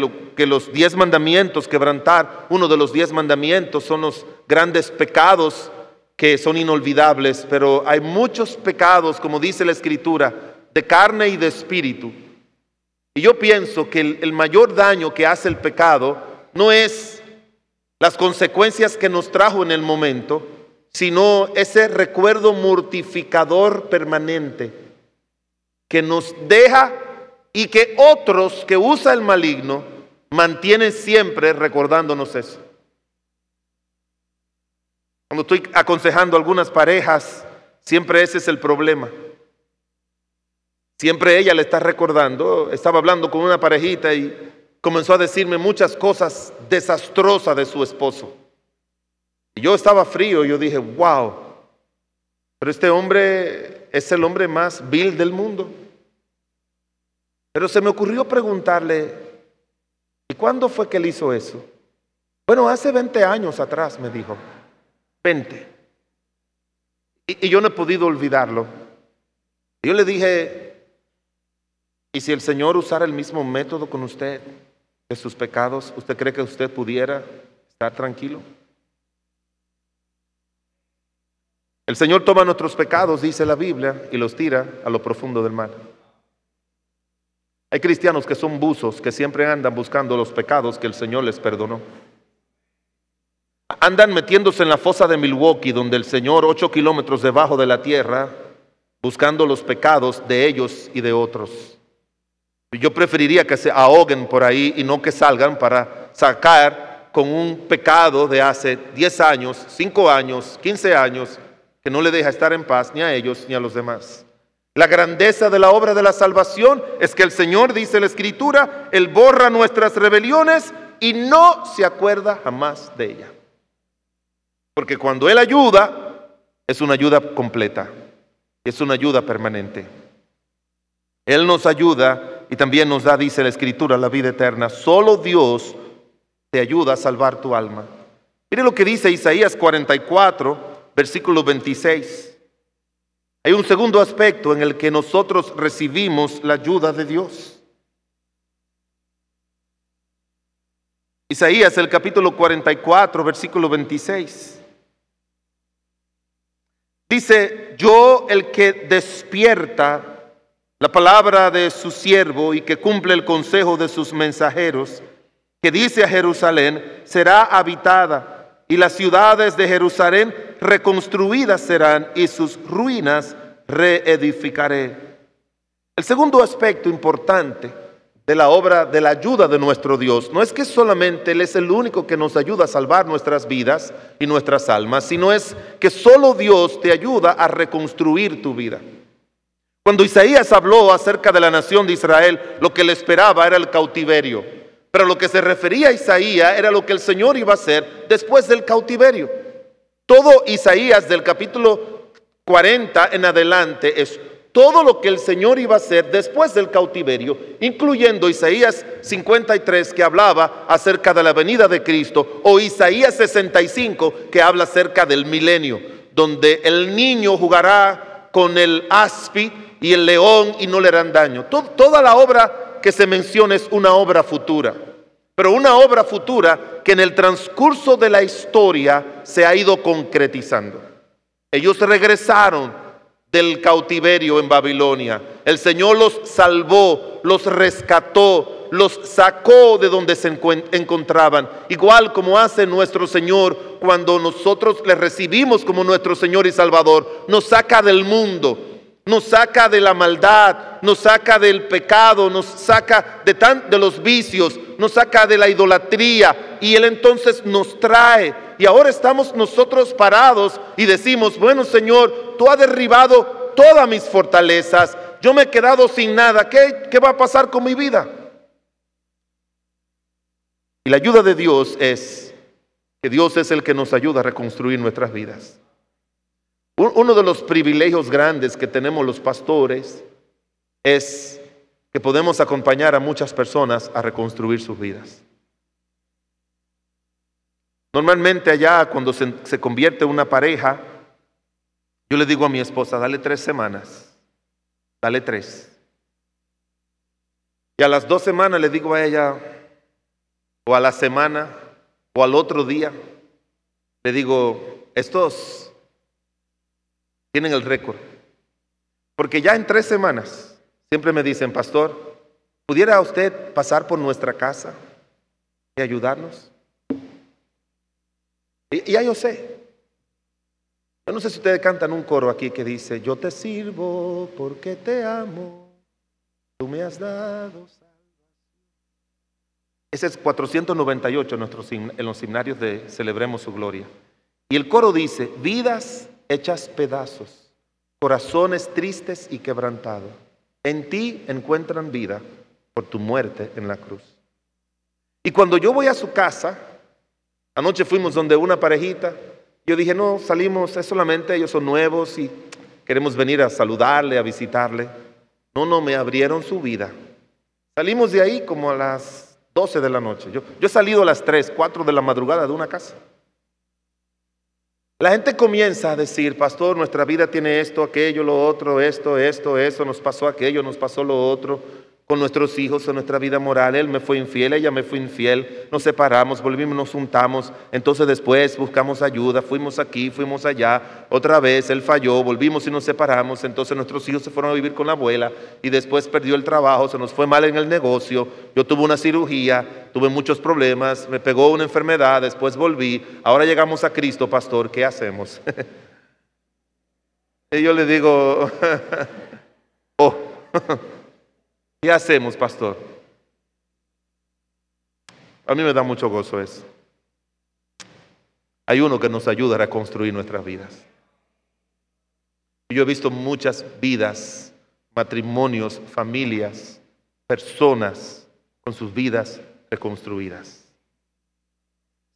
los 10 mandamientos, quebrantar uno de los 10 mandamientos son los grandes pecados que son inolvidables, pero hay muchos pecados, como dice la Escritura, de carne y de espíritu. Y yo pienso que el mayor daño que hace el pecado no es las consecuencias que nos trajo en el momento, sino ese recuerdo mortificador permanente que nos deja y que otros que usa el maligno mantienen siempre recordándonos eso. Cuando estoy aconsejando a algunas parejas, siempre ese es el problema. Siempre ella le está recordando. Estaba hablando con una parejita y comenzó a decirme muchas cosas desastrosas de su esposo. Y yo estaba frío, yo dije, wow, pero este hombre es el hombre más vil del mundo. Pero se me ocurrió preguntarle, ¿y cuándo fue que él hizo eso? Bueno, hace 20 años atrás, me dijo. 20. Y yo no he podido olvidarlo. Yo le dije, ¿y si el Señor usara el mismo método con usted de sus pecados, usted cree que usted pudiera estar tranquilo? El Señor toma nuestros pecados, dice la Biblia, y los tira a lo profundo del mar. Hay cristianos que son buzos, que siempre andan buscando los pecados que el Señor les perdonó. Andan metiéndose en la fosa de Milwaukee, donde el Señor, 8 kilómetros debajo de la tierra, buscando los pecados de ellos y de otros. Yo preferiría que se ahoguen por ahí y no que salgan para sacar con un pecado de hace 10 años, 5 años, 15 años, que no le deja estar en paz ni a ellos ni a los demás. La grandeza de la obra de la salvación es que el Señor, dice la Escritura, Él borra nuestras rebeliones y no se acuerda jamás de ella. Porque cuando Él ayuda, es una ayuda completa, es una ayuda permanente. Él nos ayuda y también nos da, dice la Escritura, la vida eterna. Solo Dios te ayuda a salvar tu alma. Mire lo que dice Isaías 44, versículo 26. Hay un segundo aspecto en el que nosotros recibimos la ayuda de Dios. Isaías, el capítulo 44, versículo 26. Dice, yo el que despierta la palabra de su siervo y que cumple el consejo de sus mensajeros, que dice a Jerusalén, será habitada, y las ciudades de Jerusalén reconstruidas serán y sus ruinas reedificaré. El segundo aspecto importante de la obra de la ayuda de nuestro Dios no es que solamente Él es el único que nos ayuda a salvar nuestras vidas y nuestras almas, sino es que solo Dios te ayuda a reconstruir tu vida. Cuando Isaías habló acerca de la nación de Israel, lo que le esperaba era el cautiverio. Pero lo que se refería a Isaías era lo que el Señor iba a hacer después del cautiverio. Todo Isaías del capítulo 40 en adelante es todo lo que el Señor iba a hacer después del cautiverio, incluyendo Isaías 53 que hablaba acerca de la venida de Cristo, o Isaías 65 que habla acerca del milenio, donde el niño jugará con el aspi y el león y no le harán daño. Toda la obra que se menciona es una obra futura, pero una obra futura que en el transcurso de la historia se ha ido concretizando. Ellos regresaron del cautiverio en Babilonia. El Señor los salvó, los rescató, los sacó de donde se encontraban. Igual como hace nuestro Señor cuando nosotros le recibimos como nuestro Señor y Salvador. Nos saca del mundo, nos saca de la maldad, nos saca del pecado, nos saca de los vicios, nos saca de la idolatría, y Él entonces nos trae. Y ahora estamos nosotros parados y decimos: bueno, Señor, Tú has derribado todas mis fortalezas, yo me he quedado sin nada, ¿qué va a pasar con mi vida? Y la ayuda de Dios es que Dios es el que nos ayuda a reconstruir nuestras vidas. Uno de los privilegios grandes que tenemos los pastores es que podemos acompañar a muchas personas a reconstruir sus vidas. Normalmente allá cuando se convierte una pareja, yo le digo a mi esposa: dale 3 semanas, dale 3. Y a las 2 semanas le digo a ella, o a la semana, o al otro día, le digo: estos tienen el récord. Porque ya en 3 semanas siempre me dicen: pastor, ¿pudiera usted pasar por nuestra casa y ayudarnos? Y ya yo sé. Yo no sé si ustedes cantan un coro aquí que dice: yo te sirvo porque te amo, tú me has dado salvación. Ese es 498 en los himnarios de Celebremos su Gloria. Y el coro dice: vidas hechas pedazos, corazones tristes y quebrantados, en ti encuentran vida por tu muerte en la cruz. Y cuando yo voy a su casa, anoche fuimos donde una parejita, yo dije: no, salimos, es solamente ellos son nuevos y queremos venir a saludarle, a visitarle. No, me abrieron su vida. Salimos de ahí como a las 12 de la noche. Yo he salido a las 3, 4 de la madrugada de una casa. La gente comienza a decir: pastor, nuestra vida tiene esto, aquello, lo otro, esto, eso, nos pasó aquello, nos pasó lo otro. Con nuestros hijos, en nuestra vida moral, él me fue infiel, ella me fue infiel, nos separamos, volvimos, nos juntamos, entonces después buscamos ayuda, fuimos aquí, fuimos allá, otra vez él falló, volvimos y nos separamos, entonces nuestros hijos se fueron a vivir con la abuela y después perdió el trabajo, se nos fue mal en el negocio, yo tuve una cirugía, tuve muchos problemas, me pegó una enfermedad, después volví, ahora llegamos a Cristo, pastor, ¿qué hacemos? Y yo le digo, ¿qué hacemos, pastor? A mí me da mucho gozo eso. Hay uno que nos ayuda a reconstruir nuestras vidas. Yo he visto muchas vidas, matrimonios, familias, personas con sus vidas reconstruidas.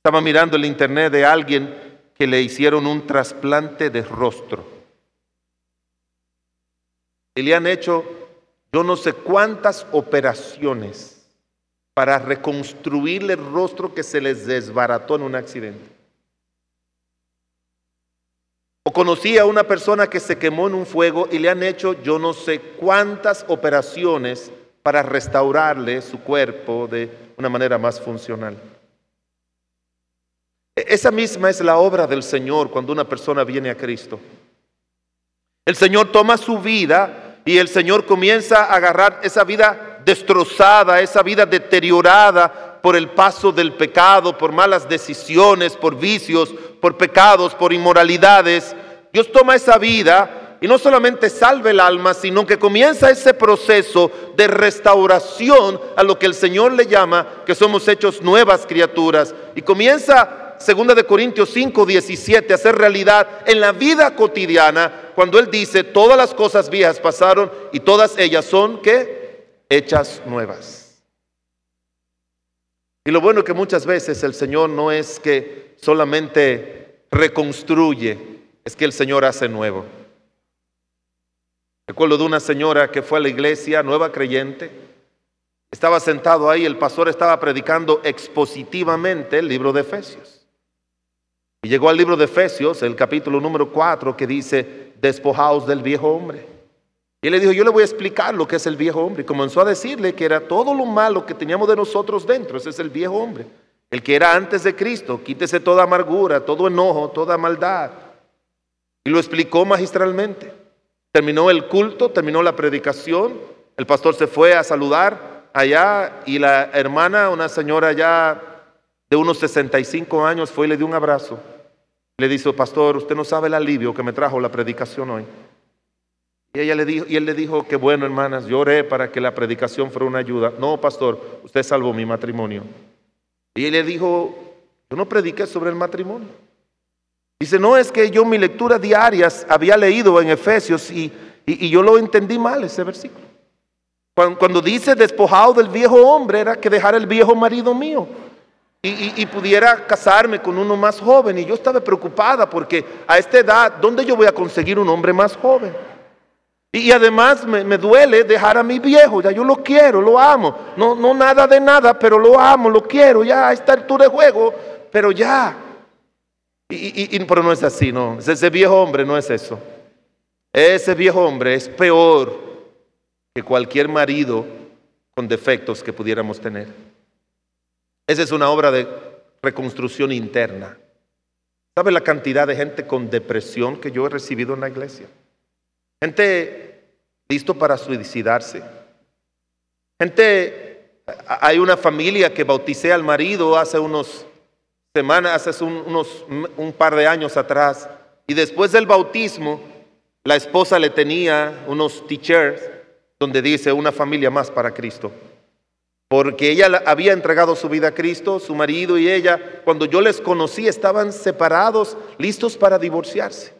Estaba mirando el internet de alguien que le hicieron un trasplante de rostro. Y le han hecho yo no sé cuántas operaciones para reconstruirle el rostro que se les desbarató en un accidente. O conocí a una persona que se quemó en un fuego y le han hecho yo no sé cuántas operaciones para restaurarle su cuerpo de una manera más funcional. Esa misma es la obra del Señor cuando una persona viene a Cristo. El Señor toma su vida y el Señor comienza a agarrar esa vida destrozada, esa vida deteriorada por el paso del pecado, por malas decisiones, por vicios, por pecados, por inmoralidades. Dios toma esa vida y no solamente salve el alma, sino que comienza ese proceso de restauración a lo que el Señor le llama que somos hechos nuevas criaturas. Y comienza 2 de Corintios 5:17 a hacer realidad en la vida cotidiana cuando Él dice: todas las cosas viejas pasaron y todas ellas son, ¿qué? Hechas nuevas. Y lo bueno es que muchas veces el Señor no es que solamente reconstruye, es que el Señor hace nuevo. Recuerdo de una señora que fue a la iglesia, nueva creyente. Estaba sentado ahí, el pastor estaba predicando expositivamente el libro de Efesios. Y llegó al libro de Efesios, el capítulo número 4, que dice: despojaos del viejo hombre. Y él le dijo: yo le voy a explicar lo que es el viejo hombre. Y comenzó a decirle que era todo lo malo que teníamos de nosotros dentro. Ese es el viejo hombre, el que era antes de Cristo. Quítese toda amargura, todo enojo, toda maldad. Y lo explicó magistralmente. Terminó el culto, terminó la predicación. El pastor se fue a saludar allá y la hermana, una señora ya de unos 65 años, fue y le dio un abrazo. Le dijo: pastor, usted no sabe el alivio que me trajo la predicación hoy. Y ella le dijo, y él le dijo: que bueno, hermanas, yo oré para que la predicación fuera una ayuda. No, pastor, usted salvó mi matrimonio. Y él le dijo: yo no prediqué sobre el matrimonio. Dice: no, es que yo mi lectura diarias había leído en Efesios y yo lo entendí mal ese versículo. Cuando dice despojado del viejo hombre, era que dejara el viejo marido mío y pudiera casarme con uno más joven. Y yo estaba preocupada porque a esta edad, ¿dónde yo voy a conseguir un hombre más joven? Y además me duele dejar a mi viejo. Ya yo lo quiero, lo amo. No nada de nada, pero lo amo, lo quiero. Ya a esta altura de juego, pero ya. Pero no es así, no. Ese viejo hombre no es eso. Ese viejo hombre es peor que cualquier marido con defectos que pudiéramos tener. Esa es una obra de reconstrucción interna. ¿Sabe la cantidad de gente con depresión que yo he recibido en la iglesia? Gente listo para suicidarse. Hay una familia que bauticé al marido hace unos semanas, hace un par de años atrás, y después del bautismo la esposa le tenía unos t-shirts donde dice: una familia más para Cristo, porque ella había entregado su vida a Cristo. Su marido y ella, cuando yo les conocí, estaban separados, listos para divorciarse,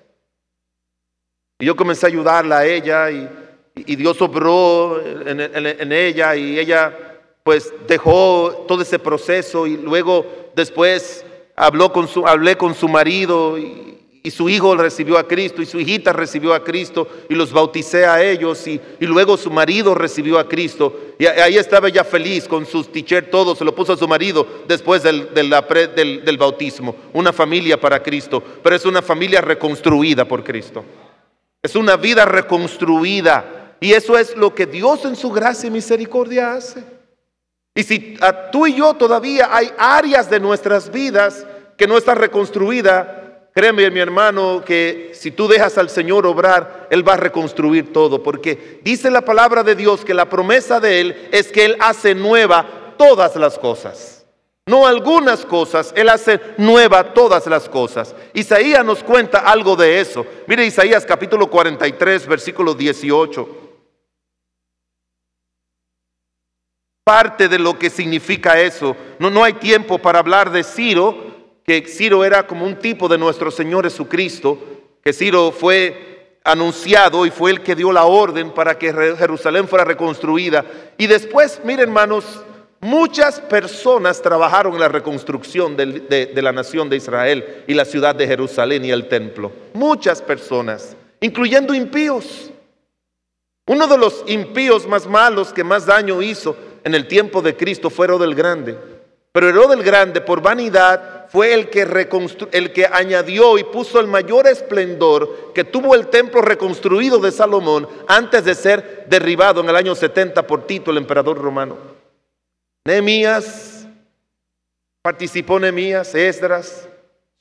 y yo comencé a ayudarla a ella y Dios obró en ella, y ella pues dejó todo ese proceso. Y luego después hablé con su marido y su hijo recibió a Cristo y su hijita recibió a Cristo, y los bauticé a ellos, y luego su marido recibió a Cristo, y ahí estaba ella feliz con sus t-shirts, todo se lo puso a su marido después del bautismo. Una familia para Cristo, pero es una familia reconstruida por Cristo. Es una vida reconstruida, y eso es lo que Dios en su gracia y misericordia hace. Y si tú y yo todavía hay áreas de nuestras vidas que no están reconstruidas, créeme, mi hermano, que si tú dejas al Señor obrar, Él va a reconstruir todo, porque dice la palabra de Dios que la promesa de Él es que Él hace nueva todas las cosas. No algunas cosas, Él hace nueva todas las cosas. Isaías nos cuenta algo de eso. Mire Isaías capítulo 43, versículo 18. Parte de lo que significa eso. No hay tiempo para hablar de Ciro, que Ciro era como un tipo de nuestro Señor Jesucristo, que Ciro fue anunciado y fue el que dio la orden para que Jerusalén fuera reconstruida. Y después, miren hermanos, muchas personas trabajaron en la reconstrucción de la nación de Israel y la ciudad de Jerusalén y el templo. Muchas personas, incluyendo impíos. Uno de los impíos más malos que más daño hizo en el tiempo de Cristo fue Herodes el Grande. Pero Herodes el Grande, por vanidad, fue el que añadió y puso el mayor esplendor que tuvo el templo reconstruido de Salomón antes de ser derribado en el año 70 por Tito, el emperador romano. Nehemías, participó Nehemías, Esdras,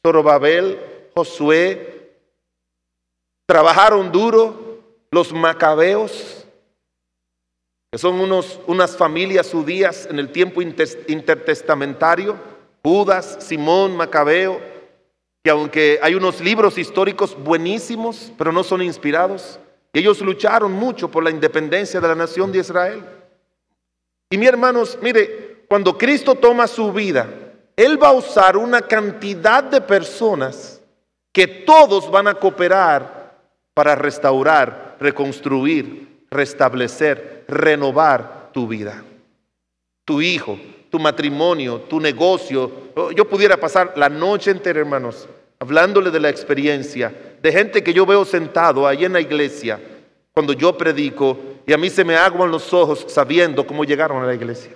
Zorobabel, Josué, trabajaron duro. Los macabeos, que son unas familias judías en el tiempo intertestamentario, Judas, Simón, Macabeo, que aunque hay unos libros históricos buenísimos, pero no son inspirados, y ellos lucharon mucho por la independencia de la nación de Israel. Y mis hermanos, mire, cuando Cristo toma su vida, Él va a usar una cantidad de personas que todos van a cooperar para restaurar, reconstruir, restablecer, renovar tu vida. Tu hijo, tu matrimonio, tu negocio. Yo pudiera pasar la noche entera, hermanos, hablándole de la experiencia de gente que yo veo sentado ahí en la iglesia cuando yo predico, y a mí se me aguan los ojos sabiendo cómo llegaron a la iglesia,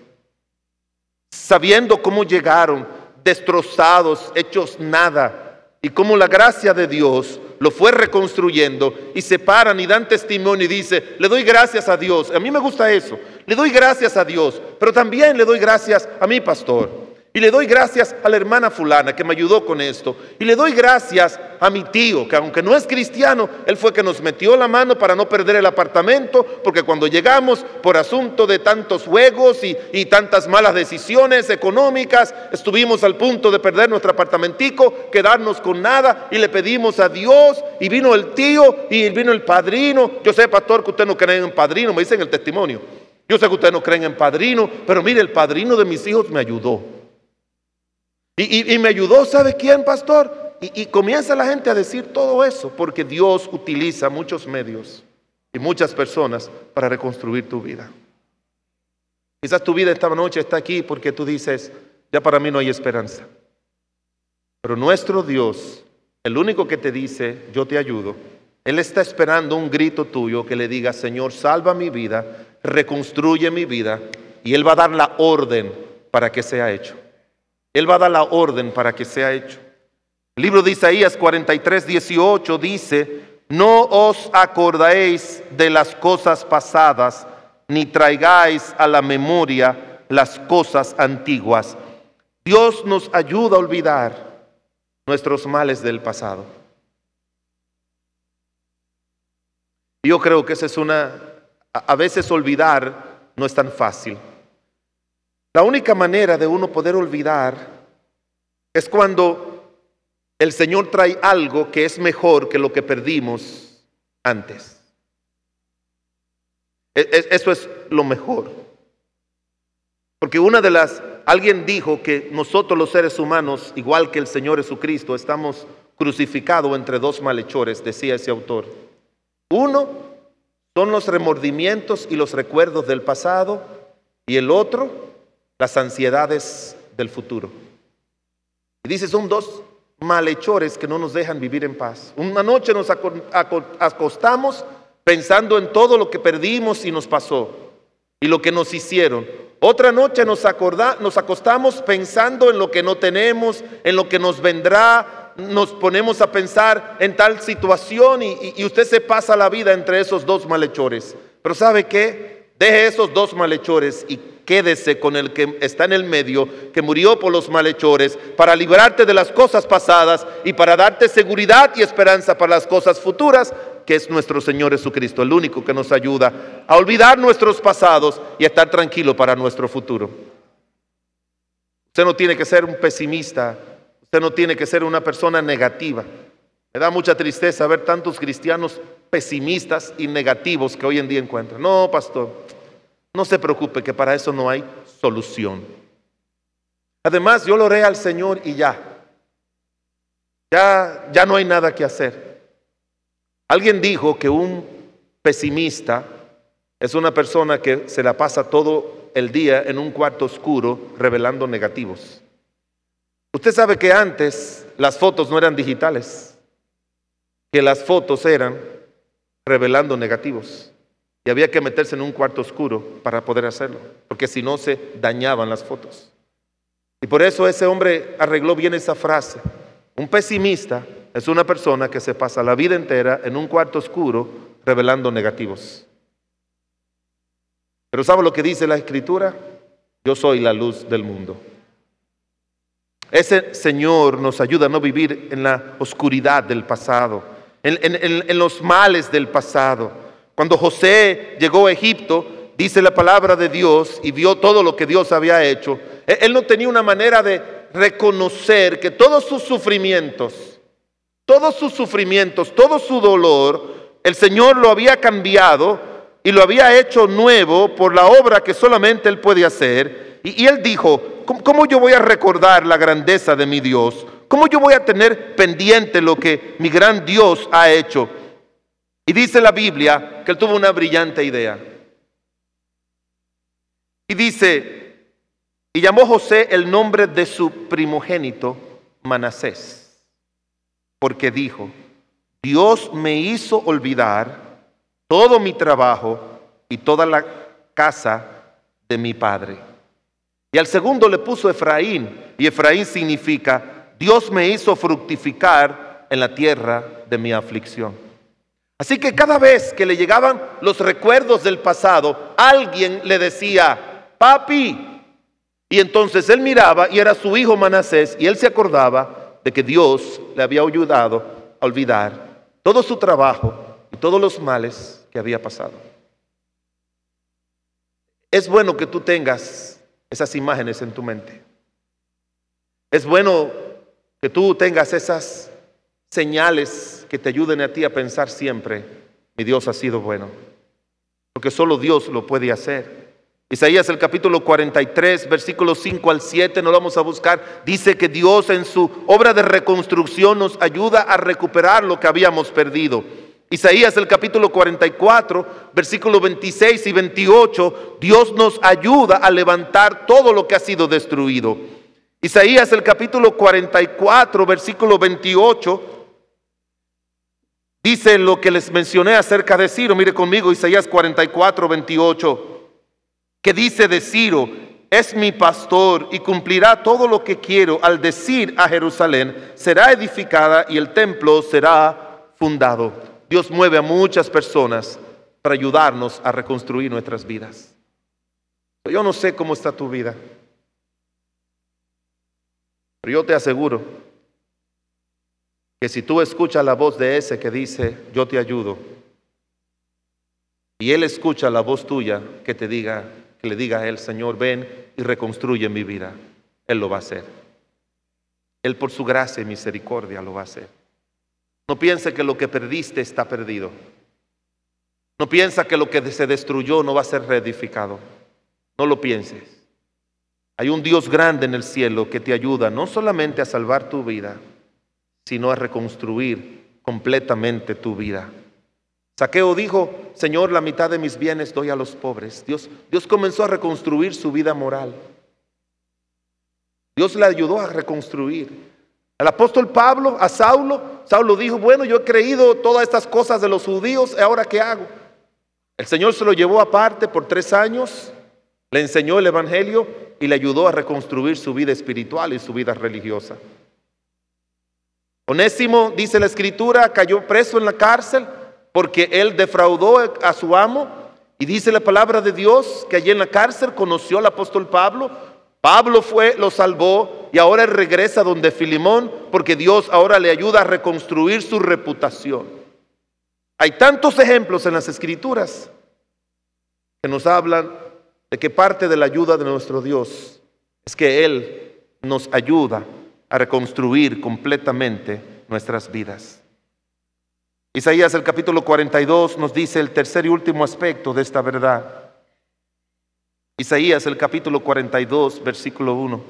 sabiendo cómo llegaron destrozados, hechos nada, y cómo la gracia de Dios lo fue reconstruyendo, y se paran y dan testimonio y dicen: le doy gracias a Dios. A mí me gusta eso, le doy gracias a Dios, pero también le doy gracias a mi pastor, y le doy gracias a la hermana fulana que me ayudó con esto, y le doy gracias a mi tío, que aunque no es cristiano, él fue que nos metió la mano para no perder el apartamento, porque cuando llegamos por asunto de tantos juegos y tantas malas decisiones económicas, estuvimos al punto de perder nuestro apartamentico, quedarnos con nada, y le pedimos a Dios, y vino el tío, y vino el padrino. Yo sé, pastor, que usted no cree en padrino, me dicen el testimonio. Yo sé que ustedes no creen en padrino, pero mire, el padrino de mis hijos me ayudó. Y me ayudó, ¿sabe quién, pastor? Y comienza la gente a decir todo eso, porque Dios utiliza muchos medios y muchas personas para reconstruir tu vida. Quizás tu vida esta noche está aquí porque tú dices: ya para mí no hay esperanza. Pero nuestro Dios, el único que te dice: yo te ayudo, Él está esperando un grito tuyo que le diga: Señor, salva mi vida, reconstruye mi vida, y Él va a dar la orden para que sea hecho. Él va a dar la orden para que sea hecho. El libro de Isaías 43:18 dice: no os acordaréis de las cosas pasadas, ni traigáis a la memoria las cosas antiguas. Dios nos ayuda a olvidar nuestros males del pasado. Yo creo que esa es a veces olvidar no es tan fácil. La única manera de uno poder olvidar es cuando el Señor trae algo que es mejor que lo que perdimos antes. Eso es lo mejor. Porque alguien dijo que nosotros los seres humanos, igual que el Señor Jesucristo, estamos crucificados entre dos malhechores, decía ese autor. Uno son los remordimientos y los recuerdos del pasado, y el otro, las ansiedades del futuro. Y dice, son dos malhechores que no nos dejan vivir en paz. Una noche nos acostamos pensando en todo lo que perdimos y nos pasó, y lo que nos hicieron. Otra noche nos acostamos pensando en lo que no tenemos, en lo que nos vendrá. Nos ponemos a pensar en tal situación y usted se pasa la vida entre esos dos malhechores. Pero ¿sabe qué? Deje esos dos malhechores y quédese con el que está en el medio, que murió por los malhechores, para librarte de las cosas pasadas y para darte seguridad y esperanza para las cosas futuras, que es nuestro Señor Jesucristo, el único que nos ayuda a olvidar nuestros pasados y a estar tranquilo para nuestro futuro. Usted no tiene que ser un pesimista, usted no tiene que ser una persona negativa. Me da mucha tristeza ver tantos cristianos pesimistas y negativos que hoy en día encuentran. No, pastor, no se preocupe, que para eso no hay solución. Además, yo lo oré al Señor y ya no hay nada que hacer. Alguien dijo que un pesimista es una persona que se la pasa todo el día en un cuarto oscuro revelando negativos. Usted sabe que antes las fotos no eran digitales, que las fotos eran revelando negativos. Y había que meterse en un cuarto oscuro para poder hacerlo, porque si no se dañaban las fotos. Y por eso ese hombre arregló bien esa frase. Un pesimista es una persona que se pasa la vida entera en un cuarto oscuro revelando negativos. Pero ¿sabe lo que dice la Escritura? Yo soy la luz del mundo. Ese Señor nos ayuda a no vivir en la oscuridad del pasado, en los males del pasado. Cuando José llegó a Egipto, dice la palabra de Dios, y vio todo lo que Dios había hecho, él no tenía una manera de reconocer que todos sus sufrimientos todos sus sufrimientos, todo su dolor, el Señor lo había cambiado y lo había hecho nuevo por la obra que solamente Él puede hacer. Y Él dijo, ¿cómo yo voy a recordar la grandeza de mi Dios? ¿Cómo yo voy a tener pendiente lo que mi gran Dios ha hecho? Y dice la Biblia que Él tuvo una brillante idea. Y dice, y llamó José el nombre de su primogénito Manasés, porque dijo, Dios me hizo olvidar todo mi trabajo y toda la casa de mi padre. Y al segundo le puso Efraín, y Efraín significa, Dios me hizo fructificar en la tierra de mi aflicción. Así que cada vez que le llegaban los recuerdos del pasado, alguien le decía, papi. Y entonces él miraba y era su hijo Manasés, y él se acordaba de que Dios le había ayudado a olvidar todo su trabajo y todos los males que había pasado. Es bueno que tú tengas esas imágenes en tu mente. Es bueno que tú tengas esas señales que te ayuden a ti a pensar siempre, mi Dios ha sido bueno, porque solo Dios lo puede hacer. Isaías el capítulo 43, versículos 5 al 7, no lo vamos a buscar, dice que Dios en su obra de reconstrucción nos ayuda a recuperar lo que habíamos perdido. Isaías el capítulo 44, versículos 26 y 28, Dios nos ayuda a levantar todo lo que ha sido destruido. Isaías el capítulo 44, versículo 28, dice lo que les mencioné acerca de Ciro. Mire conmigo Isaías 44, 28, que dice de Ciro, es mi pastor y cumplirá todo lo que quiero. Al decir a Jerusalén, será edificada y el templo será fundado. Dios mueve a muchas personas para ayudarnos a reconstruir nuestras vidas. Yo no sé cómo está tu vida, pero yo te aseguro que si tú escuchas la voz de ese que dice, yo te ayudo, y él escucha la voz tuya que te diga, que le diga a él, Señor, ven y reconstruye mi vida, él lo va a hacer. Él por su gracia y misericordia lo va a hacer. No piense que lo que perdiste está perdido. No piensa que lo que se destruyó no va a ser reedificado. No lo pienses. Hay un Dios grande en el cielo que te ayuda no solamente a salvar tu vida, sino a reconstruir completamente tu vida. Zaqueo dijo, Señor, la mitad de mis bienes doy a los pobres. Dios comenzó a reconstruir su vida moral. Dios le ayudó a reconstruir. El apóstol Pablo, a Saulo dijo, bueno, yo he creído todas estas cosas de los judíos, ¿ahora qué hago? El Señor se lo llevó aparte por 3 años, le enseñó el evangelio y le ayudó a reconstruir su vida espiritual y su vida religiosa. Onésimo, dice la escritura, cayó preso en la cárcel porque él defraudó a su amo, y dice la palabra de Dios que allí en la cárcel conoció al apóstol Pablo. Pablo fue, lo salvó, y ahora él regresa donde Filemón, porque Dios ahora le ayuda a reconstruir su reputación. Hay tantos ejemplos en las escrituras que nos hablan de que parte de la ayuda de nuestro Dios es que Él nos ayuda a reconstruir completamente nuestras vidas. Isaías el capítulo 42 nos dice el tercer y último aspecto de esta verdad. Isaías el capítulo 42, versículo 1.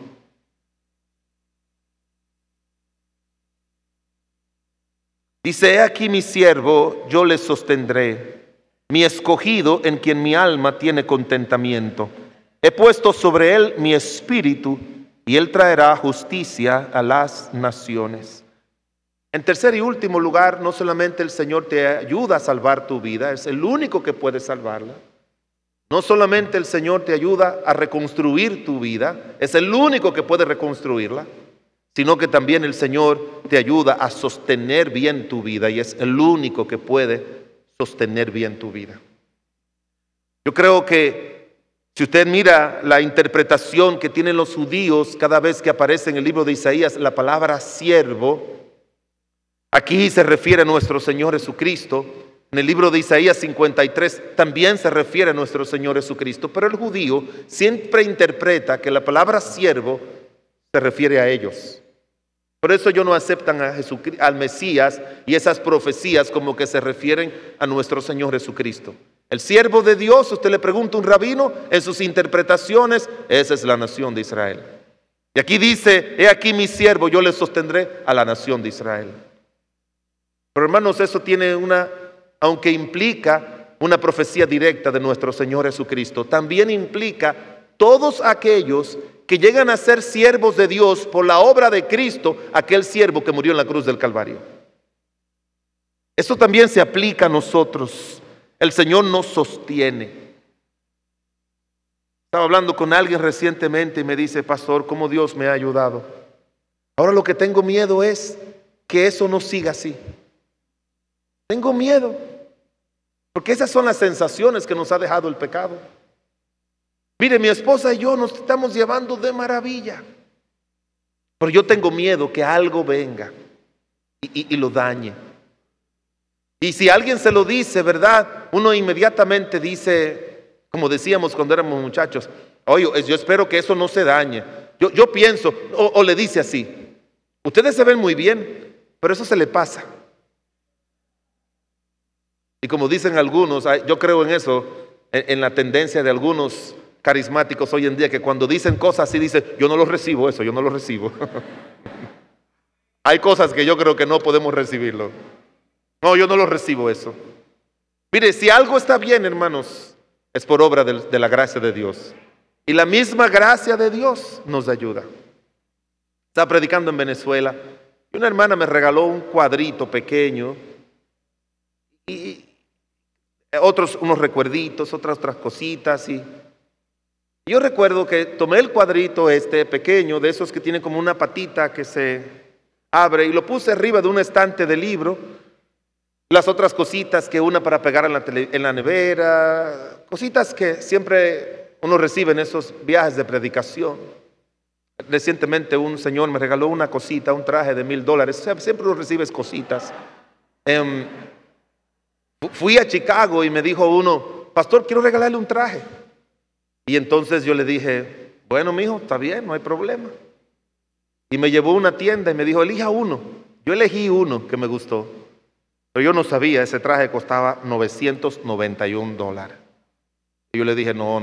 Dice, he aquí mi siervo, yo le sostendré, mi escogido en quien mi alma tiene contentamiento. He puesto sobre él mi espíritu y él traerá justicia a las naciones. En tercer y último lugar, no solamente el Señor te ayuda a salvar tu vida, es el único que puede salvarla. No solamente el Señor te ayuda a reconstruir tu vida, es el único que puede reconstruirla, sino que también el Señor te ayuda a sostener bien tu vida y es el único que puede sostener bien tu vida. Yo creo que si usted mira la interpretación que tienen los judíos cada vez que aparece en el libro de Isaías la palabra siervo, aquí se refiere a nuestro Señor Jesucristo. En el libro de Isaías 53 también se refiere a nuestro Señor Jesucristo, pero el judío siempre interpreta que la palabra siervo se refiere a ellos. Por eso ellos no aceptan a Jesucristo, al Mesías y esas profecías como que se refieren a nuestro Señor Jesucristo. El siervo de Dios, usted le pregunta a un rabino, en sus interpretaciones, esa es la nación de Israel. Y aquí dice, he aquí mi siervo, yo le sostendré a la nación de Israel. Pero hermanos, eso tiene aunque implica una profecía directa de nuestro Señor Jesucristo, también implica todos aquellos que llegan a ser siervos de Dios por la obra de Cristo, aquel siervo que murió en la cruz del Calvario. Eso también se aplica a nosotros. El Señor nos sostiene. Estaba hablando con alguien recientemente y me dice, pastor, ¿cómo Dios me ha ayudado? Ahora lo que tengo miedo es que eso no siga así. Tengo miedo, porque esas son las sensaciones que nos ha dejado el pecado. Mire, mi esposa y yo nos estamos llevando de maravilla, pero yo tengo miedo que algo venga y lo dañe. Y si alguien se lo dice, ¿verdad? Uno inmediatamente dice, como decíamos cuando éramos muchachos, oye, yo espero que eso no se dañe. Yo pienso, o le dice así, ustedes se ven muy bien, pero eso se le pasa. Y como dicen algunos, yo creo en eso, en la tendencia de algunos carismáticos hoy en día, que cuando dicen cosas así, dicen, yo no lo recibo eso, yo no lo recibo. Hay cosas que yo creo que no podemos recibirlo. No, yo no lo recibo eso. Mire, si algo está bien, hermanos, es por obra de la gracia de Dios. Y la misma gracia de Dios nos ayuda. Estaba predicando en Venezuela y una hermana me regaló un cuadrito pequeño y unos recuerditos, otras cositas. Y yo recuerdo que tomé el cuadrito pequeño, de esos que tienen como una patita que se abre, y lo puse arriba de un estante de libro. Las otras cositas, que una para pegar en la nevera, cositas que siempre uno recibe en esos viajes de predicación. Recientemente un señor me regaló una cosita, un traje de $1000. Siempre uno recibes cositas. Fui a Chicago y me dijo uno, pastor, quiero regalarle un traje. Y entonces yo le dije, bueno, mijo, está bien, no hay problema. Y me llevó a una tienda y me dijo, elija uno. Yo elegí uno que me gustó. Pero yo no sabía, ese traje costaba $991. Y yo le dije, no.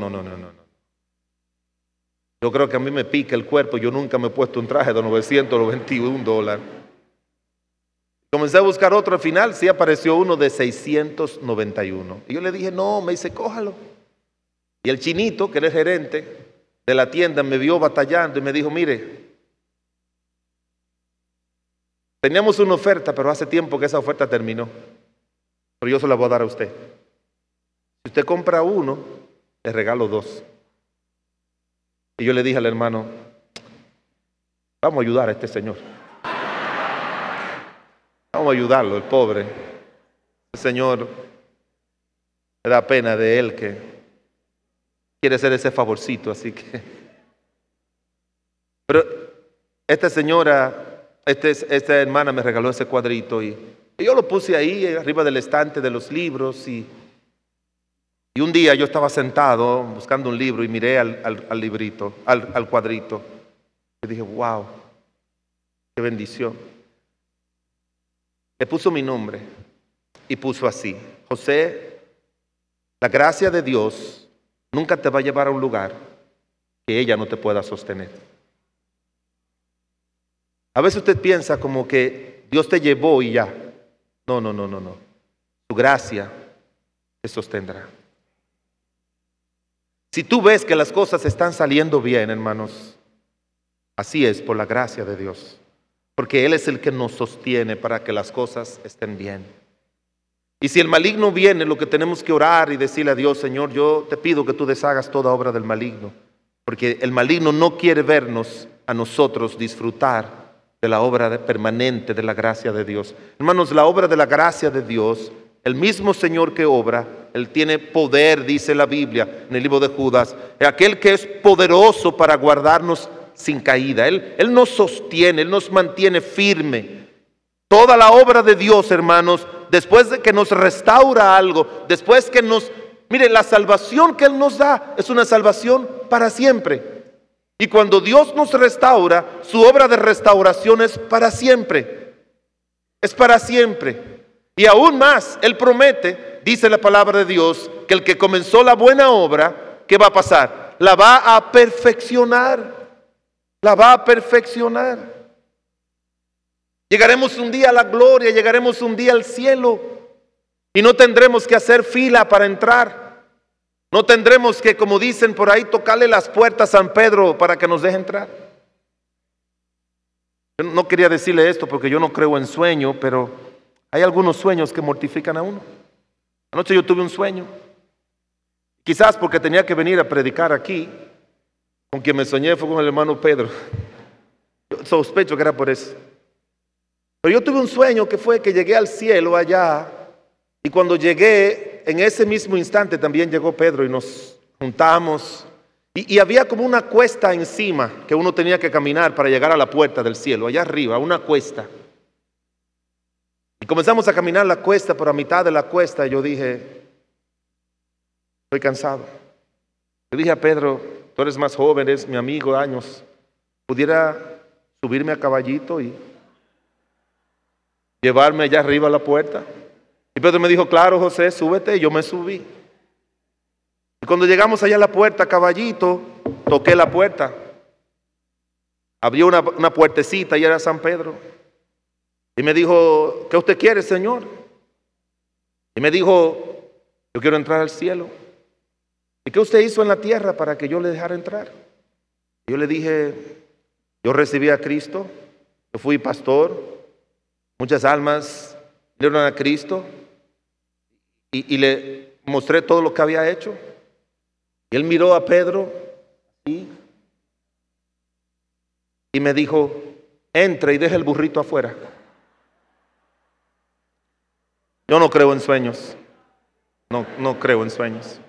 Yo creo que a mí me pica el cuerpo, yo nunca me he puesto un traje de $991. Comencé a buscar otro, al final sí apareció uno de $691. Y yo le dije, no, me dice, cójalo. Y el chinito, que era el gerente de la tienda, me vio batallando y me dijo, mire, teníamos una oferta, pero hace tiempo que esa oferta terminó. Pero yo se la voy a dar a usted. Si usted compra uno, le regalo 2. Y yo le dije al hermano, vamos a ayudar a este señor. Vamos a ayudarlo, el pobre. El Señor, me da pena de él que quiere hacer ese favorcito, así que. Pero esta señora, esta hermana me regaló ese cuadrito y yo lo puse ahí arriba del estante de los libros y un día yo estaba sentado buscando un libro y miré al librito, al cuadrito y dije, wow, qué bendición. Le puso mi nombre y puso así, José, la gracia de Dios nunca te va a llevar a un lugar que ella no te pueda sostener. A veces usted piensa como que Dios te llevó y ya. No. Su gracia te sostendrá. Si tú ves que las cosas están saliendo bien, hermanos, así es por la gracia de Dios. Porque Él es el que nos sostiene para que las cosas estén bien. Y si el maligno viene, lo que tenemos que orar y decirle a Dios, Señor, yo te pido que tú deshagas toda obra del maligno. Porque el maligno no quiere vernos a nosotros disfrutar de la obra permanente de la gracia de Dios. Hermanos, la obra de la gracia de Dios, el mismo Señor que obra, Él tiene poder, dice la Biblia en el libro de Judas, aquel que es poderoso para guardarnos sin caída. Él nos sostiene, Él nos mantiene firme. Toda la obra de Dios, hermanos, después de que nos restaura algo, después que mire, la salvación que Él nos da es una salvación para siempre. Y cuando Dios nos restaura, su obra de restauración es para siempre. Es para siempre. Y aún más, Él promete, dice la palabra de Dios, que el que comenzó la buena obra, ¿qué va a pasar? La va a perfeccionar. La va a perfeccionar. Llegaremos un día a la gloria, llegaremos un día al cielo y no tendremos que hacer fila para entrar. No tendremos que, como dicen por ahí, tocarle las puertas a San Pedro para que nos deje entrar. Yo no quería decirle esto porque yo no creo en sueño, pero hay algunos sueños que mortifican a uno. Anoche yo tuve un sueño. Quizás porque tenía que venir a predicar aquí. Con quien me soñé fue con el hermano Pedro. Yo sospecho que era por eso. Pero yo tuve un sueño que fue que llegué al cielo allá. Y cuando llegué, en ese mismo instante también llegó Pedro y nos juntamos. Y había como una cuesta encima que uno tenía que caminar para llegar a la puerta del cielo. Allá arriba, una cuesta. Y comenzamos a caminar la cuesta, pero a mitad de la cuesta yo dije, estoy cansado. Le dije a Pedro, tú eres más joven, eres mi amigo de años, ¿pudiera subirme a caballito y llevarme allá arriba a la puerta? Y Pedro me dijo, claro, José, súbete. Y yo me subí. Y cuando llegamos allá a la puerta, caballito, toqué la puerta. Abrió una puertecita y era San Pedro. Y me dijo, ¿qué usted quiere, Señor? Y me dijo, yo quiero entrar al cielo. ¿Y qué usted hizo en la tierra para que yo le dejara entrar? Y yo le dije, yo recibí a Cristo, yo fui pastor, muchas almas dieron a Cristo y le mostré todo lo que había hecho. Y él miró a Pedro y me dijo, entre y deje el burrito afuera. Yo no creo en sueños, no creo en sueños.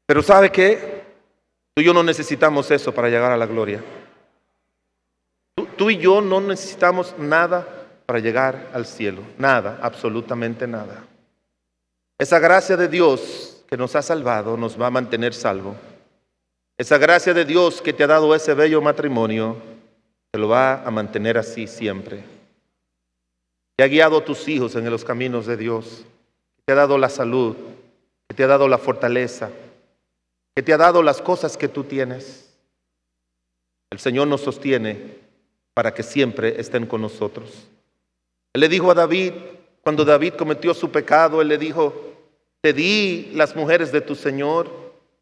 Pero ¿sabe qué? Tú y yo no necesitamos eso para llegar a la gloria. Tú y yo no necesitamos nada para llegar al cielo. Nada, absolutamente nada. Esa gracia de Dios que nos ha salvado nos va a mantener salvo. Esa gracia de Dios que te ha dado ese bello matrimonio te lo va a mantener así siempre. Que ha guiado a tus hijos en los caminos de Dios. Que te ha dado la salud. Que te ha dado la fortaleza. Que te ha dado las cosas que tú tienes. El Señor nos sostiene para que siempre estén con nosotros. Él le dijo a David, cuando David cometió su pecado, Él le dijo, te di las mujeres de tu Señor,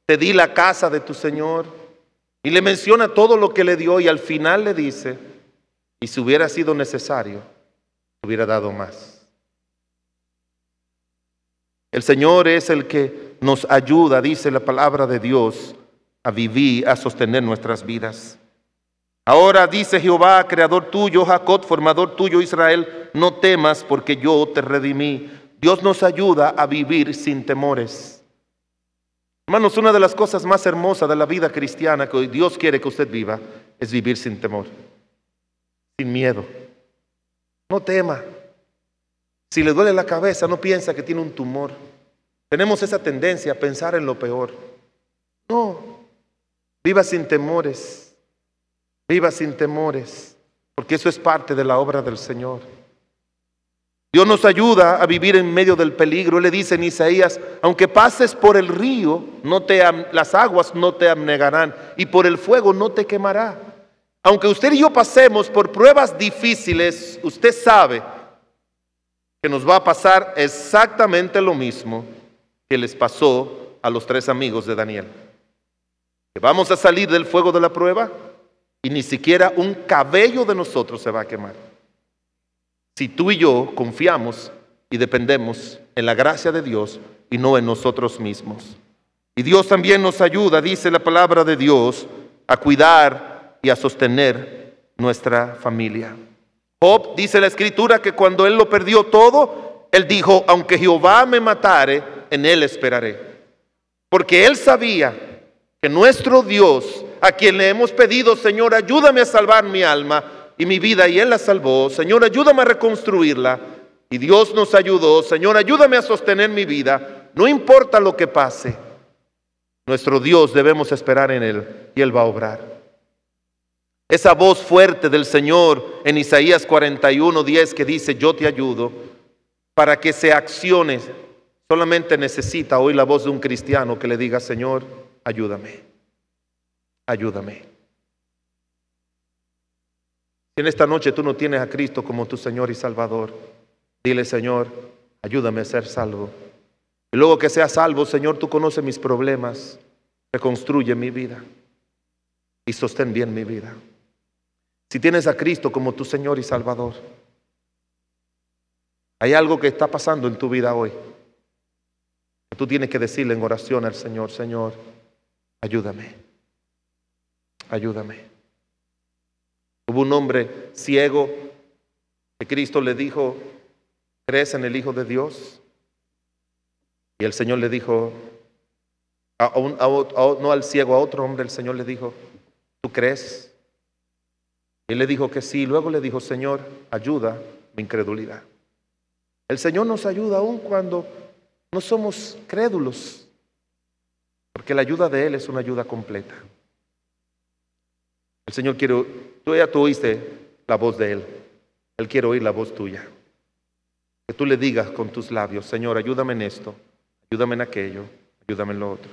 te di la casa de tu Señor. Y le menciona todo lo que le dio y al final le dice, y si hubiera sido necesario, te hubiera dado más. El Señor es el que nos ayuda, dice la palabra de Dios, a vivir, a sostener nuestras vidas. Ahora dice Jehová, creador tuyo, Jacob, formador tuyo, Israel, no temas porque yo te redimí. Dios nos ayuda a vivir sin temores. Hermanos, una de las cosas más hermosas de la vida cristiana que hoy Dios quiere que usted viva es vivir sin temor, sin miedo. No tema. Si le duele la cabeza, no piensa que tiene un tumor. Tenemos esa tendencia a pensar en lo peor. No, viva sin temores. Viva sin temores, porque eso es parte de la obra del Señor. Dios nos ayuda a vivir en medio del peligro. Él le dice en Isaías, aunque pases por el río, las aguas no te anegarán, y por el fuego no te quemará. Aunque usted y yo pasemos por pruebas difíciles, usted sabe que nos va a pasar exactamente lo mismo que les pasó a los 3 amigos de Daniel. Que vamos a salir del fuego de la prueba y ni siquiera un cabello de nosotros se va a quemar. Si tú y yo confiamos y dependemos en la gracia de Dios y no en nosotros mismos. Y Dios también nos ayuda, dice la palabra de Dios, a cuidar y a sostener nuestra familia. Job, dice la Escritura, que cuando él lo perdió todo, él dijo, aunque Jehová me matare, en él esperaré. Porque él sabía que nuestro Dios, a quien le hemos pedido, Señor, ayúdame a salvar mi alma y mi vida, y Él la salvó. Señor, ayúdame a reconstruirla. Y Dios nos ayudó. Señor, ayúdame a sostener mi vida. No importa lo que pase. Nuestro Dios, debemos esperar en Él y Él va a obrar. Esa voz fuerte del Señor en Isaías 41:10 que dice: yo te ayudo, para que se accione, solamente necesita oír la voz de un cristiano que le diga: Señor, ayúdame, ayúdame. Si en esta noche tú no tienes a Cristo como tu Señor y Salvador, dile: Señor, ayúdame a ser salvo. Y luego que sea salvo, Señor, tú conoces mis problemas, reconstruye mi vida y sostén bien mi vida. Si tienes a Cristo como tu Señor y Salvador, hay algo que está pasando en tu vida hoy. Tú tienes que decirle en oración al Señor: Señor, ayúdame, ayúdame. Hubo un hombre ciego que Cristo le dijo: ¿crees en el Hijo de Dios? Y el Señor le dijo, no al ciego, a otro hombre, el Señor le dijo: ¿tú crees? Y él le dijo que sí. Luego le dijo: Señor, ayuda mi incredulidad. El Señor nos ayuda aún cuando no somos crédulos, porque la ayuda de Él es una ayuda completa. El Señor quiere, tú oíste la voz de Él, Él quiere oír la voz tuya. Que tú le digas con tus labios: Señor, ayúdame en esto, ayúdame en aquello, ayúdame en lo otro.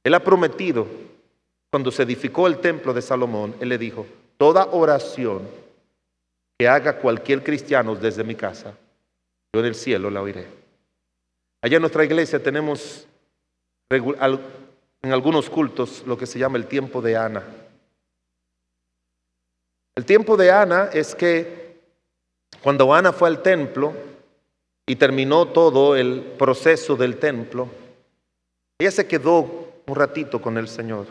Él ha prometido, cuando se edificó el templo de Salomón, Él le dijo: toda oración que haga cualquier cristiano desde mi casa, yo en el cielo la oiré. Allá en nuestra iglesia tenemos en algunos cultos lo que se llama el tiempo de Ana. El tiempo de Ana es que cuando Ana fue al templo y terminó todo el proceso del templo, ella se quedó un ratito con el Señor.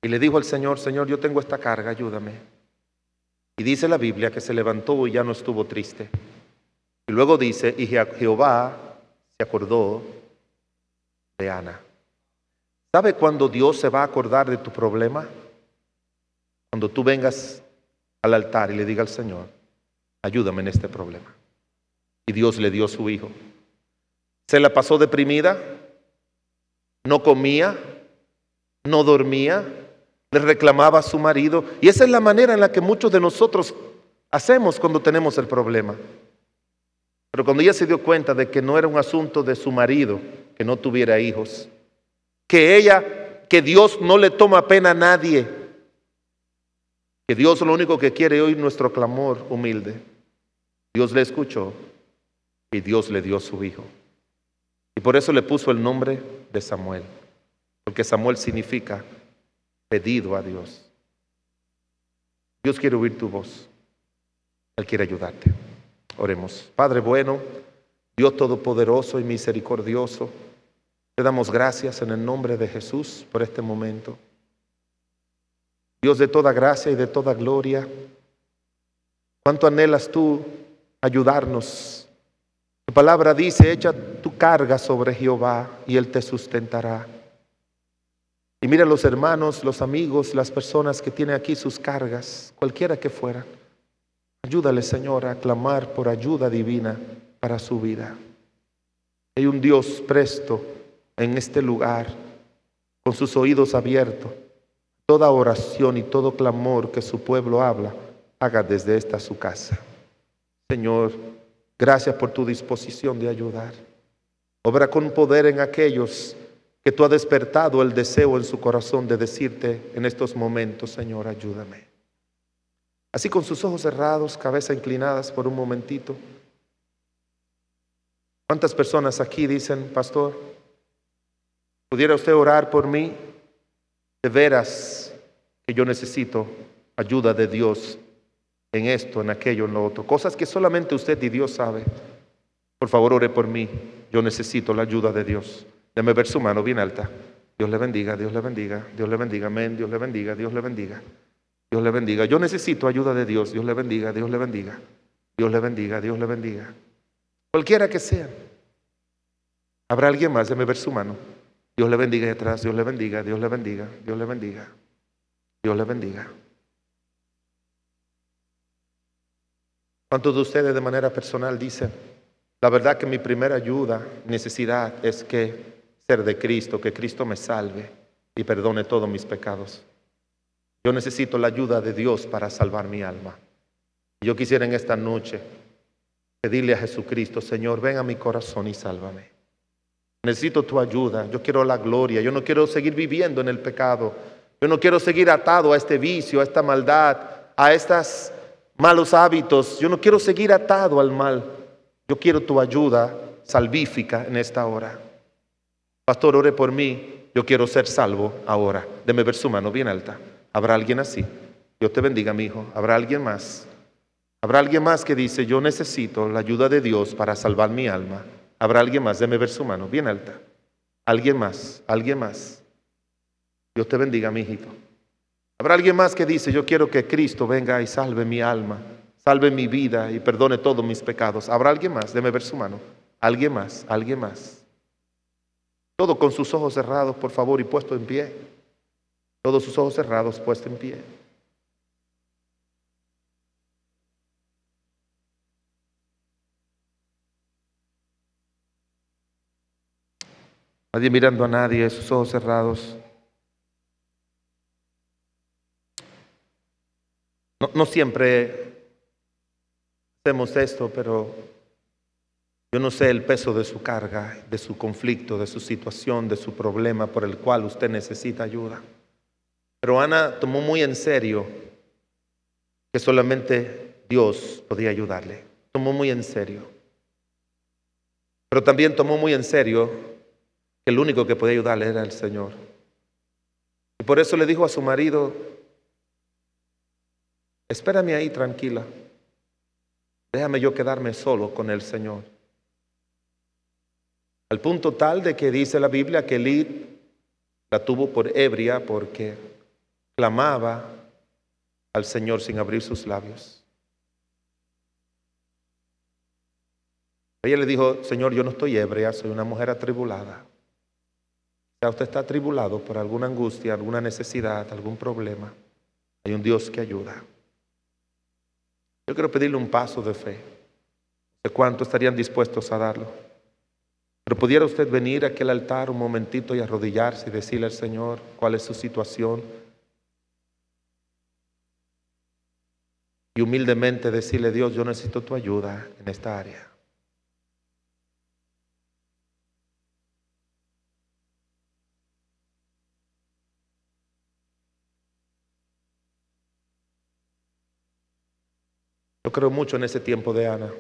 Y le dijo al Señor: Señor, yo tengo esta carga, ayúdame. Y dice la Biblia que se levantó y ya no estuvo triste. Y luego dice: y Jehová se acordó de Ana. ¿Sabe cuándo Dios se va a acordar de tu problema? Cuando tú vengas al altar y le digas al Señor: ayúdame en este problema. Y Dios le dio a su hijo. Se la pasó deprimida, no comía, no dormía, le reclamaba a su marido. Y esa es la manera en la que muchos de nosotros hacemos cuando tenemos el problema. Pero cuando ella se dio cuenta de que no era un asunto de su marido, que no tuviera hijos, que Dios no le toma pena a nadie, que Dios lo único que quiere es oír nuestro clamor humilde, Dios le escuchó y Dios le dio a su hijo. Y por eso le puso el nombre de Samuel, porque Samuel significa pedido a Dios. Dios quiere oír tu voz, Él quiere ayudarte. Oremos. Padre bueno, Dios todopoderoso y misericordioso, te damos gracias en el nombre de Jesús por este momento. Dios de toda gracia y de toda gloria, ¿cuánto anhelas tú ayudarnos? Tu palabra dice: echa tu carga sobre Jehová y Él te sustentará. Y mira los hermanos, los amigos, las personas que tienen aquí sus cargas, cualquiera que fueran. Ayúdale, Señor, a clamar por ayuda divina para su vida. Hay un Dios presto en este lugar, con sus oídos abiertos. Toda oración y todo clamor que su pueblo habla, haga desde esta su casa. Señor, gracias por tu disposición de ayudar. Obra con poder en aquellos que tú has despertado el deseo en su corazón de decirte en estos momentos: Señor, ayúdame. Así, con sus ojos cerrados, cabeza inclinadas por un momentito. ¿Cuántas personas aquí dicen: pastor, ¿pudiera usted orar por mí? De veras que yo necesito ayuda de Dios en esto, en aquello, en lo otro. Cosas que solamente usted y Dios sabe. Por favor, ore por mí. Yo necesito la ayuda de Dios. Déjeme ver su mano bien alta. Dios le bendiga, Dios le bendiga, Dios le bendiga. Amén, Dios le bendiga, Dios le bendiga. Dios le bendiga. Yo necesito ayuda de Dios. Dios le bendiga, Dios le bendiga. Dios le bendiga, Dios le bendiga. Cualquiera que sea. ¿Habrá alguien más? Déjeme ver su mano. Dios le bendiga ahí atrás. Dios le bendiga, Dios le bendiga, Dios le bendiga. Dios le bendiga. ¿Cuántos de ustedes de manera personal dicen: la verdad que mi primera ayuda, necesidad es que ser de Cristo, que Cristo me salve y perdone todos mis pecados. Yo necesito la ayuda de Dios para salvar mi alma. Yo quisiera en esta noche pedirle a Jesucristo: Señor, ven a mi corazón y sálvame. Necesito tu ayuda. Yo quiero la gloria. Yo no quiero seguir viviendo en el pecado. Yo no quiero seguir atado a este vicio, a esta maldad, a estos malos hábitos. Yo no quiero seguir atado al mal. Yo quiero tu ayuda salvífica en esta hora. Pastor, ore por mí. Yo quiero ser salvo ahora. Deme ver su mano bien alta. ¿Habrá alguien así? Dios te bendiga, mi hijo. ¿Habrá alguien más? ¿Habrá alguien más que dice: yo necesito la ayuda de Dios para salvar mi alma? ¿Habrá alguien más? Deme ver su mano bien alta. ¿Alguien más? ¿Alguien más? Dios te bendiga, mi hijito. ¿Habrá alguien más que dice: yo quiero que Cristo venga y salve mi alma, salve mi vida y perdone todos mis pecados? ¿Habrá alguien más? Deme ver su mano. ¿Alguien más? ¿Alguien más? Todo con sus ojos cerrados, por favor, y puesto en pie. Todos sus ojos cerrados, puesto en pie. Nadie mirando a nadie, sus ojos cerrados. No siempre hacemos esto, pero yo no sé el peso de su carga, de su conflicto, de su situación, de su problema por el cual usted necesita ayuda. Pero Ana tomó muy en serio que solamente Dios podía ayudarle. Tomó muy en serio. Pero también tomó muy en serio que el único que podía ayudarle era el Señor. Y por eso le dijo a su marido: espérame ahí tranquila. Déjame yo quedarme solo con el Señor. Al punto tal de que dice la Biblia que Lid la tuvo por ebria porque clamaba al Señor sin abrir sus labios. Ella le dijo: Señor, yo no estoy ebria, soy una mujer atribulada. Si usted está atribulado por alguna angustia, alguna necesidad, algún problema, hay un Dios que ayuda. Yo quiero pedirle un paso de fe. ¿De cuánto estarían dispuestos a darlo? Pero pudiera usted venir a aquel altar un momentito y arrodillarse y decirle al Señor cuál es su situación. Y humildemente decirle: Dios, yo necesito tu ayuda en esta área. Yo creo mucho en ese tiempo de Ana.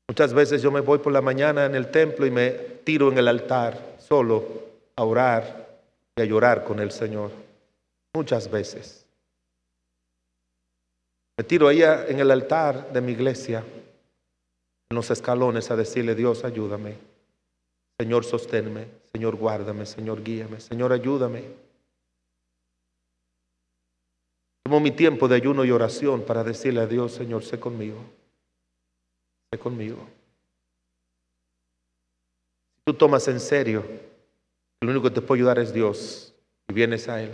Muchas veces yo me voy por la mañana en el templo y me tiro en el altar solo a orar y a llorar con el Señor. Muchas veces. Me tiro ahí en el altar de mi iglesia, en los escalones, a decirle: Dios, ayúdame. Señor, sosténme. Señor, guárdame. Señor, guíame. Señor, ayúdame. Tomo mi tiempo de ayuno y oración para decirle a Dios: Señor, sé conmigo. Sé conmigo. Si tú tomas en serio, lo único que te puede ayudar es Dios, y vienes a Él,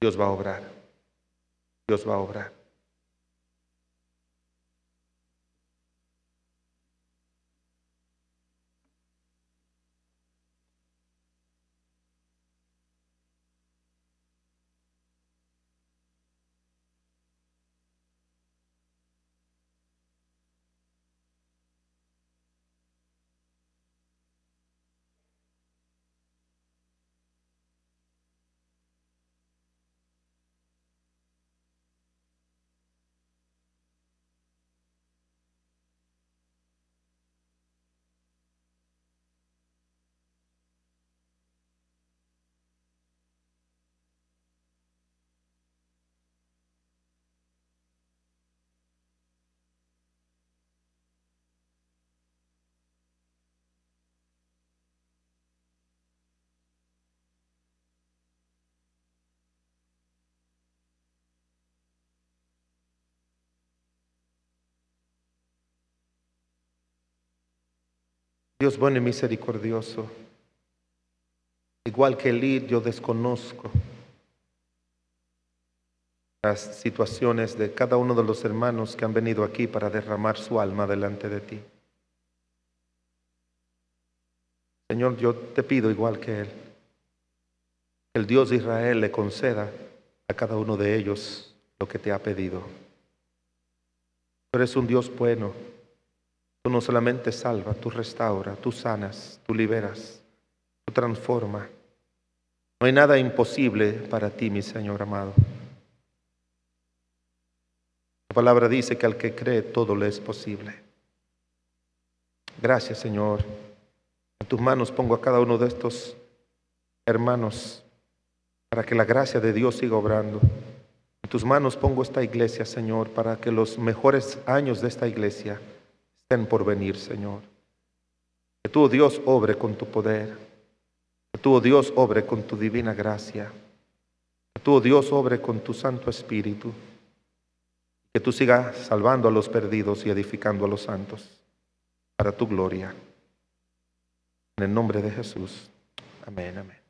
Dios va a obrar. Dios va a obrar. Dios bueno y misericordioso, igual que Elí, yo desconozco las situaciones de cada uno de los hermanos que han venido aquí para derramar su alma delante de ti. Señor, yo te pido igual que él, que el Dios de Israel le conceda a cada uno de ellos lo que te ha pedido. Tú eres un Dios bueno. Tú no solamente salvas, tú restauras, tú sanas, tú liberas, tú transformas. No hay nada imposible para ti, mi Señor amado. La palabra dice que al que cree todo le es posible. Gracias, Señor. En tus manos pongo a cada uno de estos hermanos para que la gracia de Dios siga obrando. En tus manos pongo esta iglesia, Señor, para que los mejores años de esta iglesia estén por venir, Señor. Que tú, oh Dios, obre con tu poder. Que tú, oh Dios, obre con tu divina gracia. Que tú, oh Dios, obre con tu Santo Espíritu. Que tú sigas salvando a los perdidos y edificando a los santos para tu gloria. En el nombre de Jesús. Amén, amén.